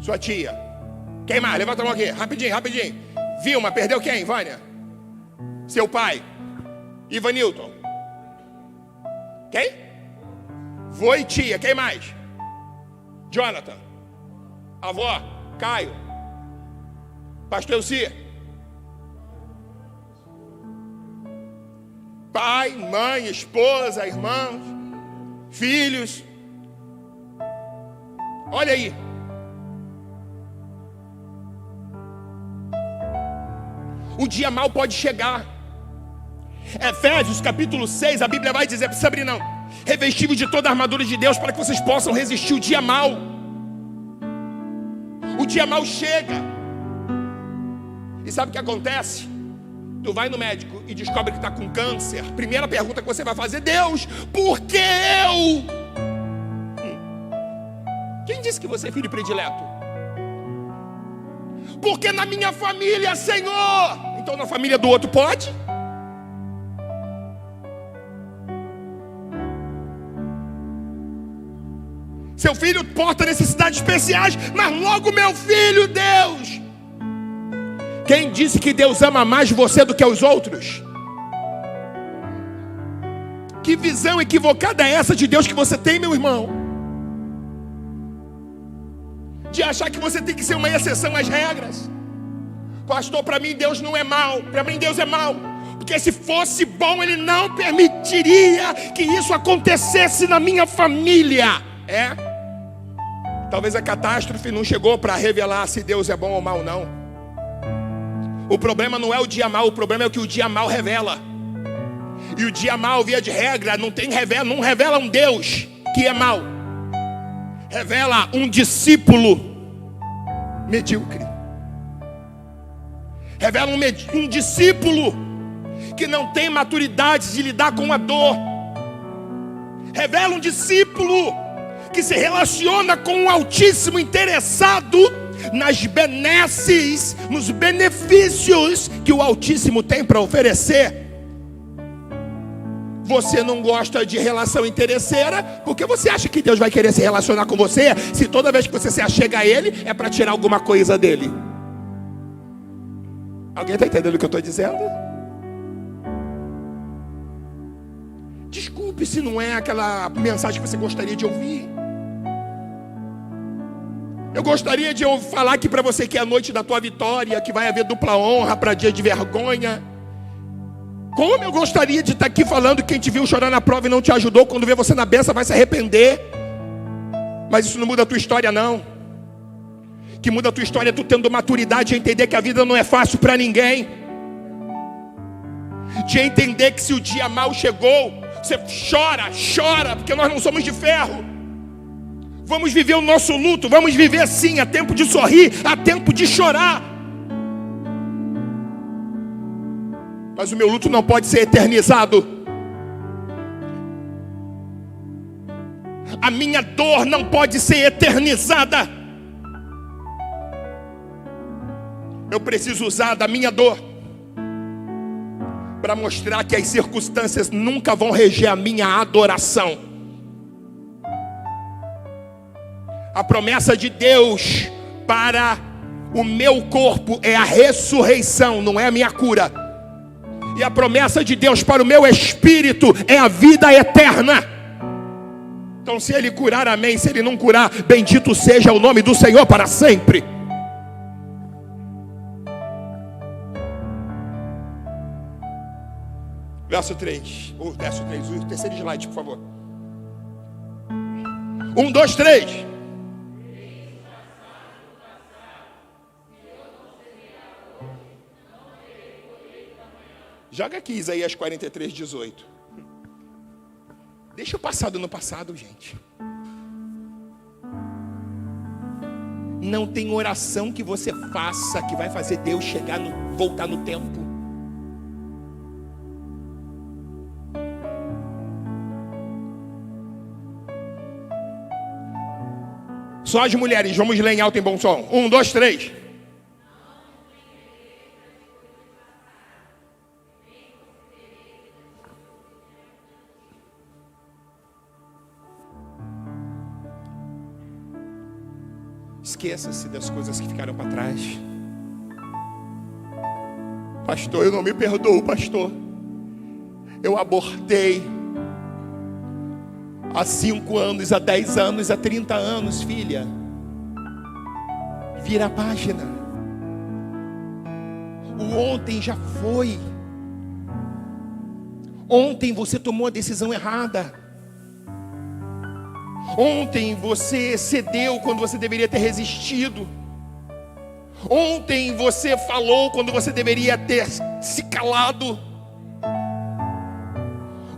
Sua tia. Quem mais? Levanta a mão aqui. Rapidinho, rapidinho. Vilma, perdeu quem, Vânia? Seu pai. Ivanilton. Quem? Vô e tia. Quem mais? Jonathan. Avó, Caio. Pastor Elci. Pai, mãe, esposa, irmãos, filhos. Olha aí. O dia mau pode chegar. Efésios capítulo 6, a Bíblia vai dizer para Sabrina: revestivos de toda a armadura de Deus para que vocês possam resistir o dia mau. O dia mau chega. E sabe o que acontece? Tu vai no médico e descobre que está com câncer. Primeira pergunta que você vai fazer: Deus, por que eu? Quem disse que você é filho predileto? Porque na minha família, Senhor. Então na família do outro pode? Seu filho porta necessidades especiais, mas logo meu filho, Deus. Quem disse que Deus ama mais você do que os outros? Que visão equivocada é essa de Deus que você tem, meu irmão? De achar que você tem que ser uma exceção às regras. Pastor, para mim Deus não é mau. Para mim Deus é mau. Porque se fosse bom, Ele não permitiria que isso acontecesse na minha família. Talvez a catástrofe não chegou para revelar se Deus é bom ou mau, não. O problema não é o dia mau, o problema é o que o dia mau revela. E o dia mau, via de regra, não revela um Deus que é mau. Revela um discípulo medíocre. Revela um discípulo que não tem maturidade de lidar com a dor. Revela um discípulo que se relaciona com o Altíssimo interessado nas benesses, nos benefícios que o Altíssimo tem para oferecer. Você não gosta de relação interesseira porque você acha que Deus vai querer se relacionar com você se toda vez que você se achega a Ele é para tirar alguma coisa dele. Alguém está entendendo o que eu estou dizendo? Desculpe se não é aquela mensagem que você gostaria de ouvir. Eu gostaria de falar aqui para você que é a noite da tua vitória, que vai haver dupla honra para dia de vergonha. Como eu gostaria de estar aqui falando que quem te viu chorar na prova e não te ajudou, quando vê você na bênção vai se arrepender. Mas isso não muda a tua história não. O que muda a tua história é tu tendo maturidade de entender que a vida não é fácil para ninguém. De entender que se o dia mal chegou, você chora, porque nós não somos de ferro. Vamos viver o nosso luto, vamos viver sim, há tempo de sorrir, há tempo de chorar. Mas o meu luto não pode ser eternizado. A minha dor não pode ser eternizada. Eu preciso usar da minha dor para mostrar que as circunstâncias nunca vão reger a minha adoração. A promessa de Deus para o meu corpo é a ressurreição, não é a minha cura. E a promessa de Deus para o meu espírito é a vida eterna. Então se Ele curar, amém. Se Ele não curar, bendito seja o nome do Senhor para sempre. Verso 3, o terceiro slide, por favor. 1, 2, 3. Joga aqui Isaías 43, 18. Deixa o passado no passado, gente. Não tem oração que você faça que vai fazer Deus voltar no tempo. Só as mulheres, vamos ler em alto e bom som. 1, 2, 3. Esqueça-se das coisas que ficaram para trás. Pastor, eu não me perdoo, pastor. Eu abortei há 5 anos, há 10 anos, há 30 anos, filha. Vira a página. O ontem já foi. Ontem você tomou a decisão errada. Ontem você cedeu quando você deveria ter resistido. Ontem você falou quando você deveria ter se calado.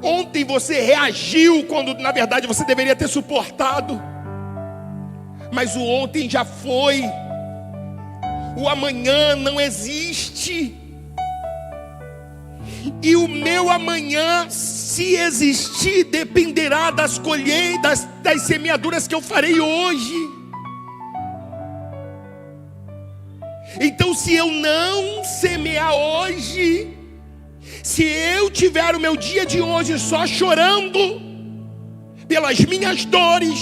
Ontem você reagiu quando na verdade você deveria ter suportado. Mas o ontem já foi. O amanhã não existe. E o meu amanhã, se existir, dependerá das colheitas, das semeaduras que eu farei hoje. Então, se eu não semear hoje, se eu tiver o meu dia de hoje só chorando pelas minhas dores,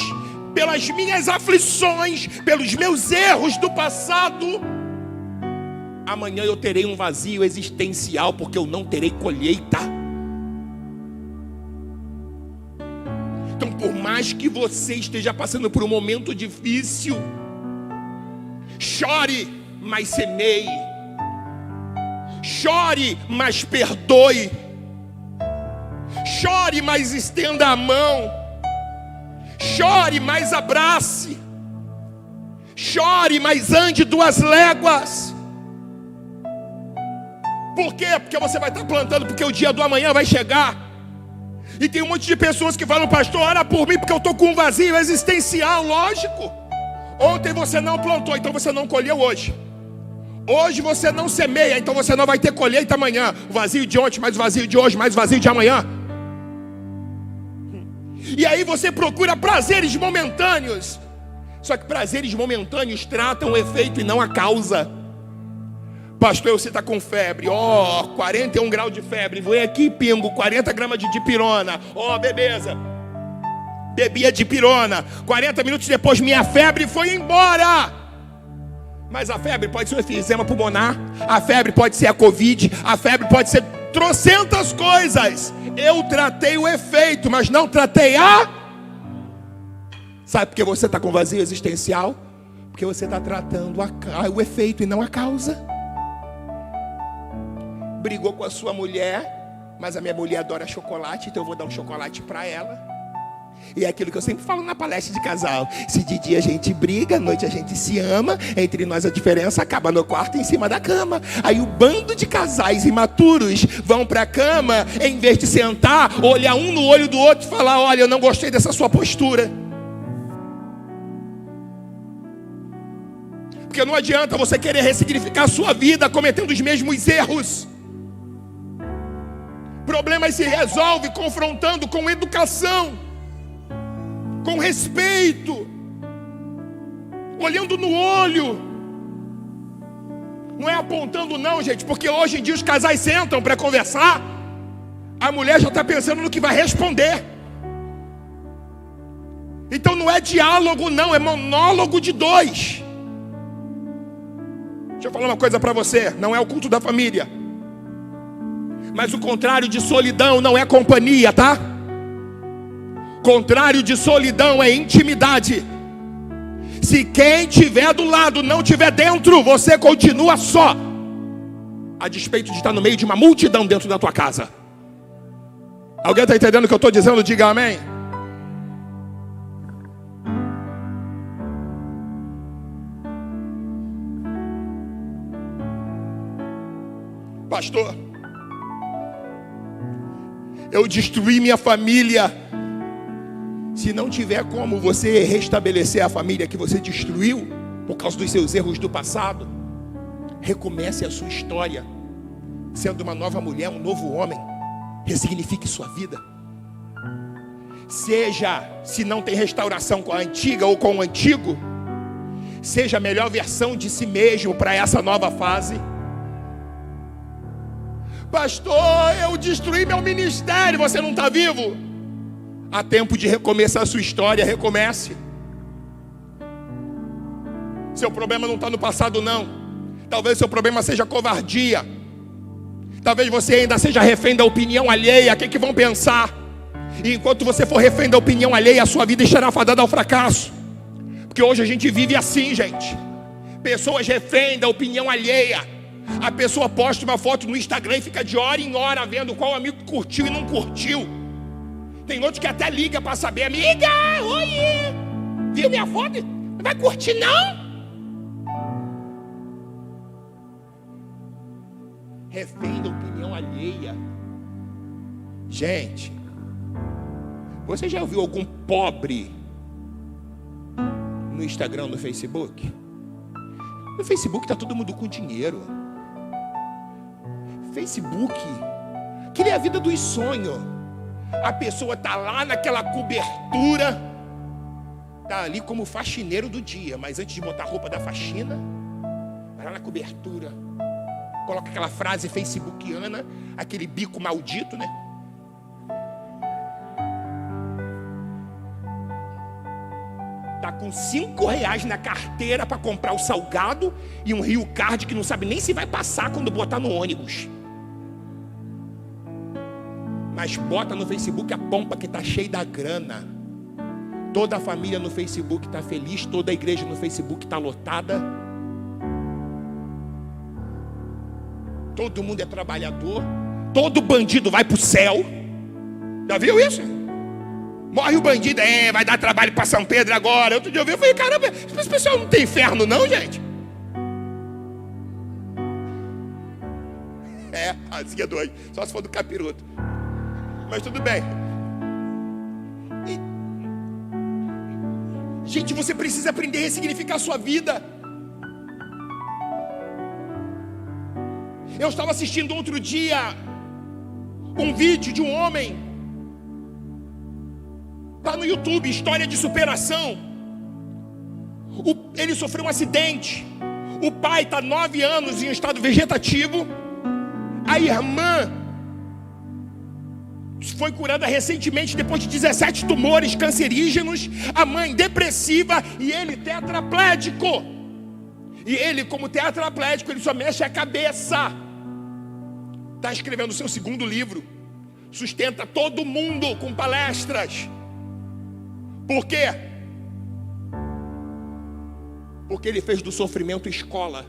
pelas minhas aflições, pelos meus erros do passado, amanhã eu terei um vazio existencial, porque eu não terei colheita. Então, por mais que você esteja passando por um momento difícil, chore, mas semeie. Chore, mas perdoe. Chore, mas estenda a mão. Chore, mas abrace. Chore, mas ande 2 léguas. Por quê? Porque você vai estar plantando, porque o dia do amanhã vai chegar. E tem um monte de pessoas que falam: pastor, ora por mim porque eu estou com um vazio existencial. Lógico. Ontem você não plantou, então você não colheu hoje. Hoje você não semeia, então você não vai ter colheita amanhã. O vazio de ontem, mais o vazio de hoje, mais o vazio de amanhã. E aí você procura prazeres momentâneos. Só que prazeres momentâneos tratam o efeito e não a causa. Pastor, você está com febre. 41 graus de febre. Vou aqui e pingo 40 gramas de dipirona. Beleza. Bebia dipirona. 40 minutos depois minha febre foi embora. Mas a febre pode ser um efizema pulmonar. A febre pode ser a Covid. A febre pode ser trocentas coisas. Eu tratei o efeito, mas não tratei a... Sabe por que você está com vazio existencial? Porque você está tratando o efeito e não a causa. Brigou com a sua mulher, mas a minha mulher adora chocolate, então eu vou dar um chocolate para ela. E é aquilo que eu sempre falo na palestra de casal: se de dia a gente briga, à noite a gente se ama, entre nós a diferença acaba no quarto e em cima da cama. Aí o bando de casais imaturos vão para a cama, em vez de sentar, olhar um no olho do outro e falar: olha, eu não gostei dessa sua postura. Porque não adianta você querer ressignificar a sua vida cometendo os mesmos erros. Problemas se resolvem confrontando com educação, com respeito, olhando no olho. Não é apontando não, gente, porque hoje em dia os casais sentam para conversar, a mulher já está pensando no que vai responder. Então não é diálogo não, é monólogo de dois. Deixa eu falar uma coisa para você: não é o culto da família. Mas o contrário de solidão não é companhia, tá? Contrário de solidão é intimidade. Se quem estiver do lado não estiver dentro, você continua só, a despeito de estar no meio de uma multidão dentro da tua casa. Alguém está entendendo o que eu estou dizendo? Diga amém. Pastor, eu destruí minha família. Se não tiver como você restabelecer a família que você destruiu por causa dos seus erros do passado, recomece a sua história, sendo uma nova mulher, um novo homem. Ressignifique sua vida. Seja, se não tem restauração com a antiga ou com o antigo, seja a melhor versão de si mesmo para essa nova fase. Pastor, eu destruí meu ministério. Você não está vivo? Há tempo de recomeçar a sua história. Recomece. Seu problema não está no passado não. Talvez seu problema seja covardia. Talvez você ainda seja refém da opinião alheia. O que vão pensar? E enquanto você for refém da opinião alheia, a sua vida estará fadada ao fracasso. Porque hoje a gente vive assim, gente. Pessoas refém da opinião alheia. A pessoa posta uma foto no Instagram e fica de hora em hora vendo qual amigo curtiu e não curtiu. Tem outros que até liga para saber: amiga, oi, viu minha foto? Não vai curtir não? Refém da opinião alheia. Gente, você já ouviu algum pobre no Instagram, no Facebook? No Facebook está todo mundo com dinheiro. Facebook, queria a vida dos sonhos. A pessoa está lá naquela cobertura, está ali como faxineiro do dia, mas antes de botar a roupa da faxina, vai lá na cobertura, coloca aquela frase facebookiana, aquele bico maldito, né? Tá com R$5 na carteira para comprar o salgado e um Rio Card que não sabe nem se vai passar quando botar no ônibus. Mas bota no Facebook a pompa que está cheia da grana. Toda a família no Facebook está feliz, toda a igreja no Facebook está lotada. Todo mundo é trabalhador. Todo bandido vai para o céu. Já viu isso? Morre o bandido, vai dar trabalho para São Pedro agora. Outro dia eu vi, eu falei: caramba, esse pessoal não tem inferno não, gente? Assim é doido, só se for do capiroto. Mas tudo bem. Gente, você precisa aprender a ressignificar a sua vida. Eu estava assistindo outro dia um vídeo de um homem, está no YouTube, história de superação. Ele sofreu um acidente. O pai está 9 anos em um estado vegetativo. A irmã foi curada recentemente depois de 17 tumores cancerígenos. A mãe depressiva e ele tetraplégico. E ele, como tetraplégico, ele só mexe a cabeça. Está escrevendo o seu 2º livro. Sustenta todo mundo com palestras. Por quê? Porque ele fez do sofrimento escola.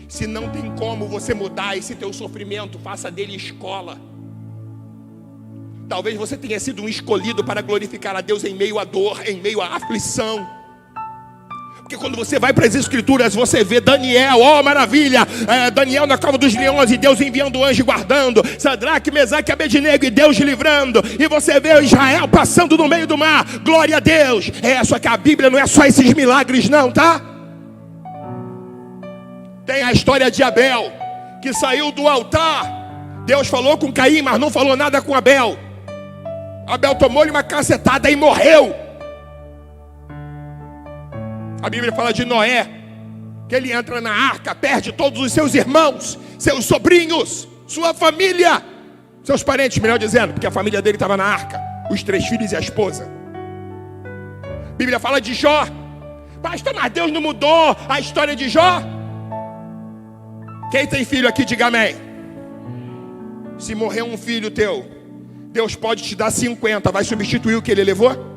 Se não tem como você mudar esse teu sofrimento, faça dele escola. Talvez você tenha sido um escolhido para glorificar a Deus em meio à dor, em meio à aflição. Porque quando você vai para as Escrituras, você vê Daniel, ó maravilha, Daniel na cova dos leões e Deus enviando anjo e guardando, Sadraque, Mesaque e Abednego e Deus livrando, e você vê Israel passando no meio do mar, glória a Deus. Só que a Bíblia não é só esses milagres não, tá? Tem a história de Abel, que saiu do altar. Deus falou com Caim, mas não falou nada com Abel. Abel tomou-lhe uma cacetada e morreu. A Bíblia fala de Noé, que ele entra na arca, perde todos os seus irmãos, seus sobrinhos, sua família, seus parentes, melhor dizendo, porque a família dele estava na arca, os 3 filhos e a esposa. A Bíblia fala de Jó. Pastor, mas Deus não mudou a história de Jó? Quem tem filho aqui, diga amém. Se morrer um filho teu, Deus pode te dar 50, vai substituir o que ele levou?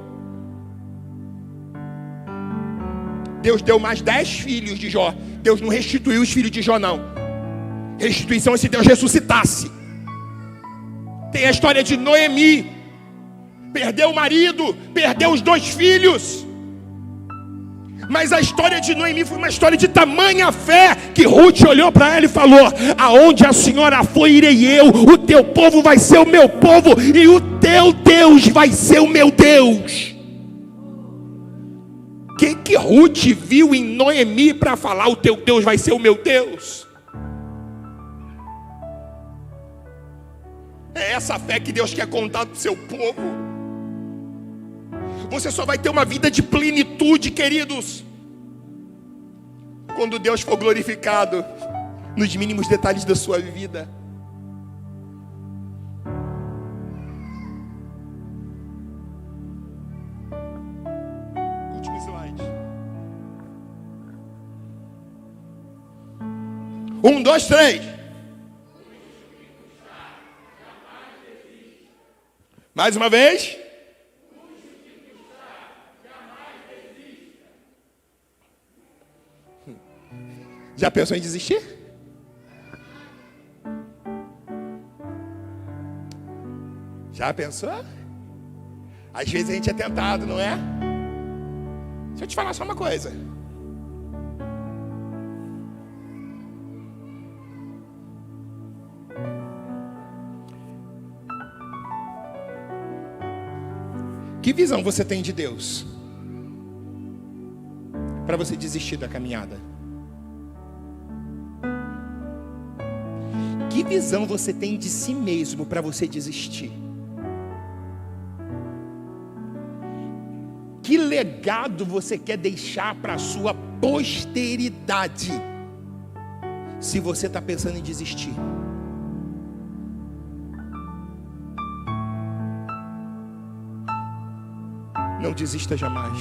Deus deu mais 10 filhos de Jó. Deus não restituiu os filhos de Jó não. Restituição é se Deus ressuscitasse. Tem a história de Noemi. Perdeu o marido, perdeu os 2 filhos. Mas a história de Noemi foi uma história de tamanha fé que Ruth olhou para ela e falou: aonde a senhora foi, irei eu. O teu povo vai ser o meu povo e o teu Deus vai ser o meu Deus. O que Ruth viu em Noemi para falar: o teu Deus vai ser o meu Deus? É essa fé que Deus quer contar para o seu povo. Você só vai ter uma vida de plenitude, queridos, quando Deus for glorificado nos mínimos detalhes da sua vida. Último slide. 1, 2, 3. Mais uma vez. Já pensou em desistir? Já pensou? Às vezes a gente é tentado, não é? Deixa eu te falar só uma coisa. Que visão você tem de Deus para você desistir da caminhada? Que visão você tem de si mesmo para você desistir? Que legado você quer deixar para a sua posteridade, se você está pensando em desistir? Não desista jamais.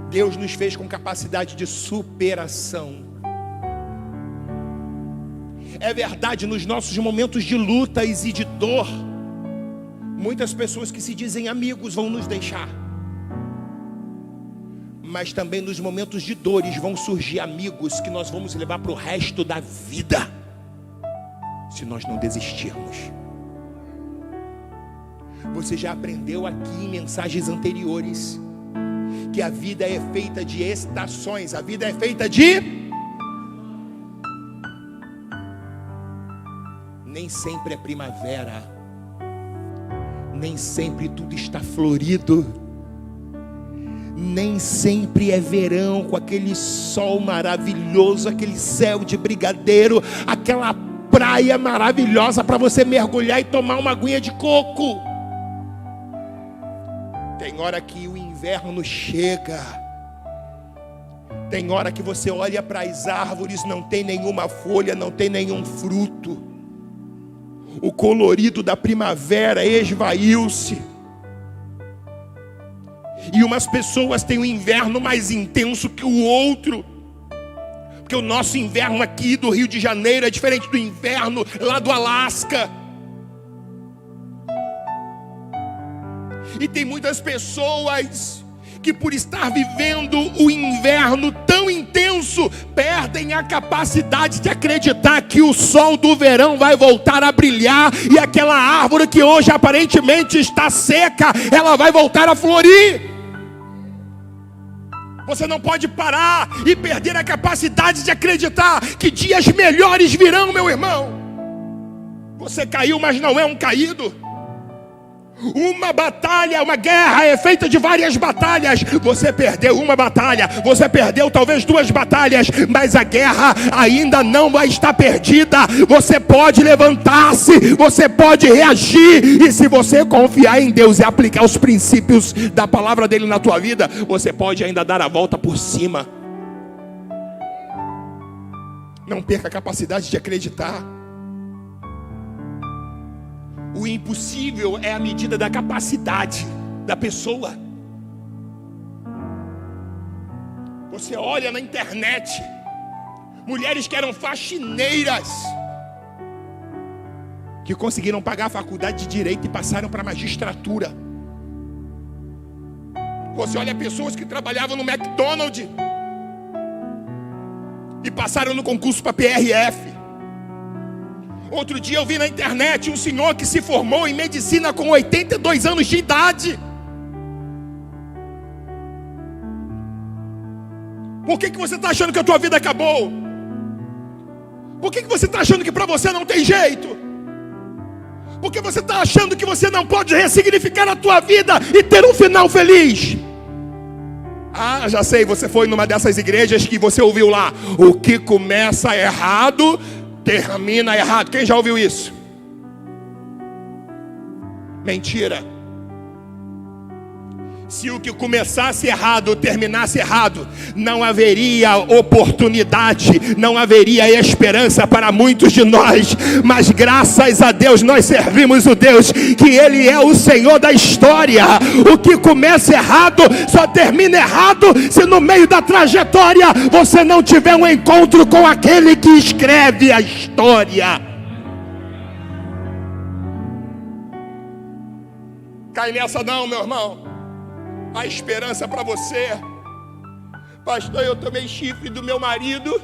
Deus nos fez com capacidade de superação. É verdade, nos nossos momentos de lutas e de dor, muitas pessoas que se dizem amigos vão nos deixar. Mas também nos momentos de dores vão surgir amigos que nós vamos levar para o resto da vida, se nós não desistirmos. Você já aprendeu aqui em mensagens anteriores que a vida é feita de estações. A vida é feita de... Nem sempre é primavera. nem sempre tudo está florido. Nem sempre é verão com aquele sol maravilhoso, aquele céu de brigadeiro, aquela praia maravilhosa para você mergulhar e tomar uma aguinha de coco. Tem hora que o inverno chega. Tem hora que você olha para as árvores, não tem nenhuma folha, não tem nenhum fruto. O colorido da primavera esvaiu-se. E umas pessoas têm um inverno mais intenso que o outro. Porque o nosso inverno aqui do Rio de Janeiro é diferente do inverno lá do Alasca. E tem muitas pessoas que, por estar vivendo o inverno tão intenso, perdem a capacidade de acreditar que o sol do verão vai voltar a brilhar e aquela árvore que hoje aparentemente está seca, ela vai voltar a florir. Você não pode parar e perder a capacidade de acreditar que dias melhores virão, meu irmão. Você caiu, mas não é um caído. Uma batalha, uma guerra é feita de várias batalhas. Você perdeu uma batalha, você perdeu talvez 2 batalhas, mas a guerra ainda não vai estar perdida. Você pode levantar-se, você pode reagir. E se você confiar em Deus e aplicar os princípios da palavra dele na tua vida, você pode ainda dar a volta por cima. Não perca a capacidade de acreditar. O impossível é a medida da capacidade da pessoa. Você olha na internet, mulheres que eram faxineiras, que conseguiram pagar a faculdade de Direito e passaram para a magistratura. Você olha pessoas que trabalhavam no McDonald's e passaram no concurso para PRF. Outro dia eu vi na internet um senhor que se formou em medicina com 82 anos de idade. Por que você está achando que a tua vida acabou? Por que você está achando que para você não tem jeito? Por que você está achando que você não pode ressignificar a tua vida e ter um final feliz? Ah, já sei, você foi numa dessas igrejas que você ouviu lá: o que começa errado termina errado. Quem já ouviu isso? Mentira. Se o que começasse errado terminasse errado, não haveria oportunidade, não haveria esperança para muitos de nós. Mas graças a Deus nós servimos o Deus que Ele é o Senhor da história. O que começa errado só termina errado se no meio da trajetória você não tiver um encontro com aquele que escreve a história. Cai nessa não, meu irmão. A esperança para você. Pastor, eu tomei chifre do meu marido,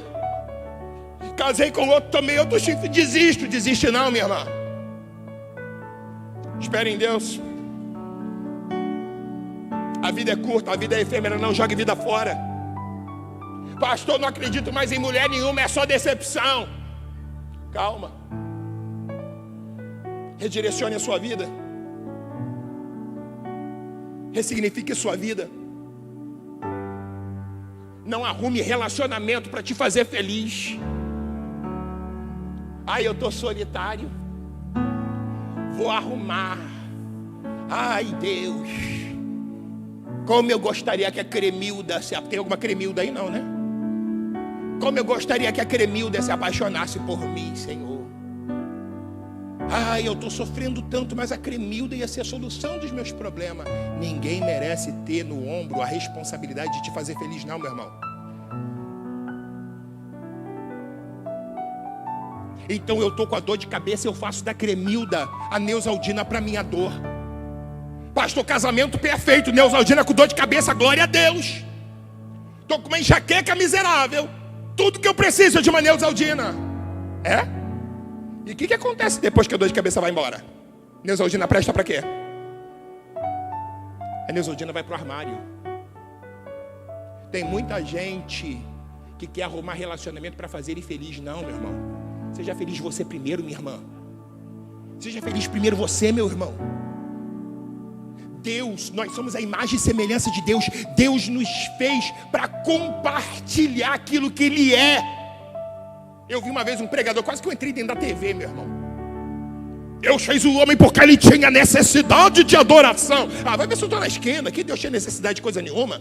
casei com outro, tomei outro chifre, desisto. Desiste não, minha irmã. Espere em Deus. A vida é curta, a vida é efêmera, não jogue vida fora. Pastor, não acredito mais em mulher nenhuma, é só decepção. Calma. Redirecione a sua vida. Ressignifique sua vida. Não arrume relacionamento para te fazer feliz. Ai, eu estou solitário. Vou arrumar. Ai, Deus, como eu gostaria que a Cremilda tem alguma Cremilda aí não, né? Como eu gostaria que a Cremilda se apaixonasse por mim, Senhor. Ai, eu estou sofrendo tanto, mas a Cremilda ia ser a solução dos meus problemas. Ninguém merece ter no ombro a responsabilidade de te fazer feliz, não, meu irmão. Então eu estou com a dor de cabeça, eu faço da Cremilda a Neusaldina para minha dor. Pastor, casamento perfeito, Neusaldina com dor de cabeça, glória a Deus. Estou com uma enxaqueca miserável. Tudo que eu preciso é de uma Neusaldina. É? E o que acontece depois que a dor de cabeça vai embora? Neusaldina presta para quê? A Neusaldina vai para o armário. Tem muita gente que quer arrumar relacionamento para fazer ele feliz. Não, meu irmão. Seja feliz você primeiro, minha irmã. Seja feliz primeiro você, meu irmão. Deus, nós somos a imagem e semelhança de Deus. Deus nos fez para compartilhar aquilo que Ele é. Eu vi uma vez um pregador, quase que eu entrei dentro da TV, meu irmão. Deus fez o homem porque ele tinha necessidade de adoração. Vai ver se eu estou na esquina, aqui Deus tinha necessidade de coisa nenhuma.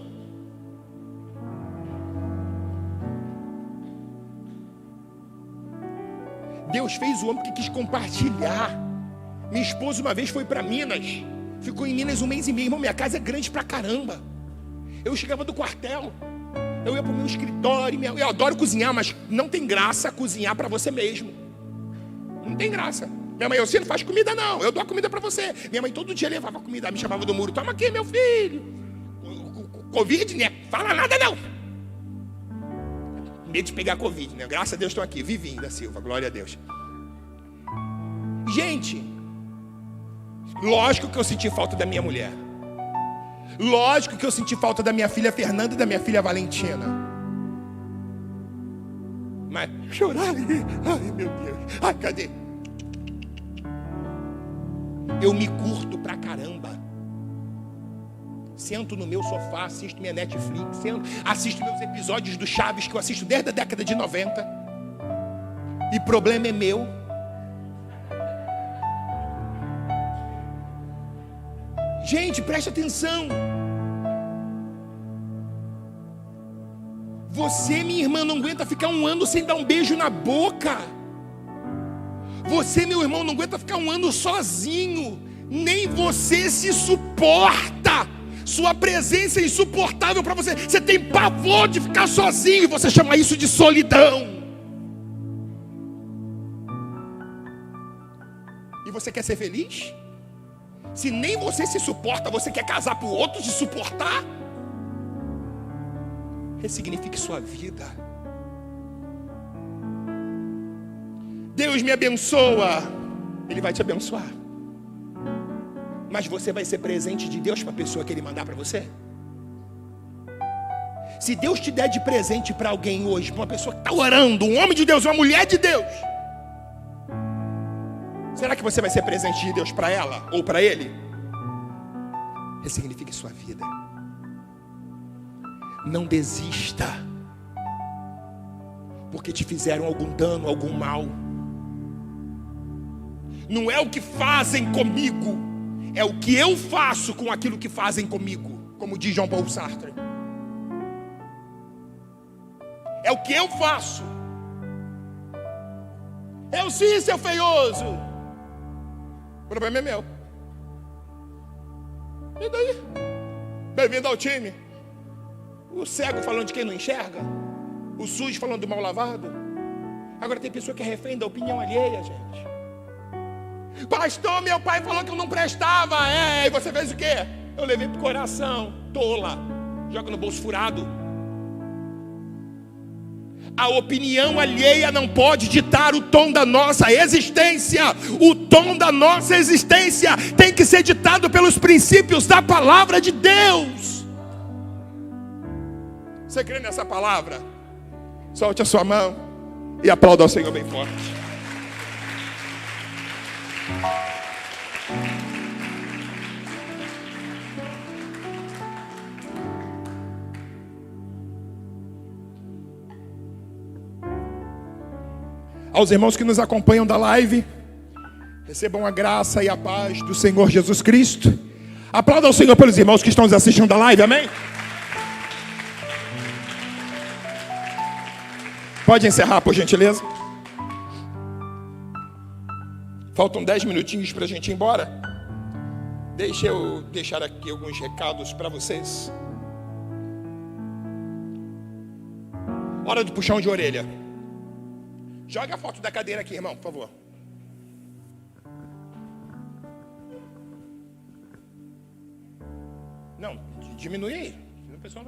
Deus fez o homem porque quis compartilhar. Minha esposa uma vez foi para Minas, ficou em Minas 1 mês e meio. Irmão, minha casa é grande pra caramba. Eu chegava do quartel, eu ia pro meu escritório. Eu adoro cozinhar, mas não tem graça cozinhar para você mesmo. Não tem graça. Minha mãe, você não faz comida não, eu dou a comida para você. Minha mãe todo dia levava comida, me chamava do muro. Toma aqui, meu filho. Covid, né? Fala nada não. Medo de pegar Covid, né? Graças a Deus estou aqui, Vivinho da Silva, glória a Deus. Gente, lógico que eu senti falta da minha mulher. Lógico que eu senti falta da minha filha Fernanda e da minha filha Valentina. Mas chorar, ai meu Deus, ai cadê? Eu me curto pra caramba. Sento no meu sofá, assisto minha Netflix, assisto meus episódios do Chaves que eu assisto desde a década de 90. E problema é meu. Gente, preste atenção. Você, minha irmã, não aguenta ficar 1 ano sem dar um beijo na boca. Você, meu irmão, não aguenta ficar 1 ano sozinho. Nem você se suporta. Sua presença é insuportável para você. Você tem pavor de ficar sozinho. Você chama isso de solidão. E você quer ser feliz? Se nem você se suporta, você quer casar para o outro te suportar? Ressignifique sua vida. Deus me abençoa, Ele vai te abençoar. Mas você vai ser presente de Deus para a pessoa que Ele mandar para você? Se Deus te der de presente para alguém hoje, para uma pessoa que está orando, um homem de Deus, uma mulher de Deus, será que você vai ser presente de Deus para ela ou para ele? Ressignifique sua vida. Não desista, porque te fizeram algum dano, algum mal. Não é o que fazem comigo, é o que eu faço com aquilo que fazem comigo, como diz João Paulo Sartre. É o que eu faço. Eu sim, seu feioso. O problema é meu. E daí? Bem-vindo ao time. O cego falando de quem não enxerga. O sujo falando do mal lavado. Agora tem pessoa que é refém da opinião alheia, gente. Pastor, meu pai falou que eu não prestava. E você fez o quê? Eu levei pro coração. Tola. Joga no bolso furado. A opinião alheia não pode ditar o tom da nossa existência. O tom da nossa existência tem que ser ditado pelos princípios da palavra de Deus. Você crê nessa palavra? Solte a sua mão e aplauda ao Senhor bem forte. Aos irmãos que nos acompanham da live, recebam a graça e a paz do Senhor Jesus Cristo. Aplauda ao Senhor pelos irmãos que estão nos assistindo da live, amém? Pode encerrar, por gentileza. Faltam 10 minutinhos para a gente ir embora. Deixa eu deixar aqui alguns recados para vocês. Hora do puxão de orelha. Joga a foto da cadeira aqui, irmão, por favor. Não, diminui aí.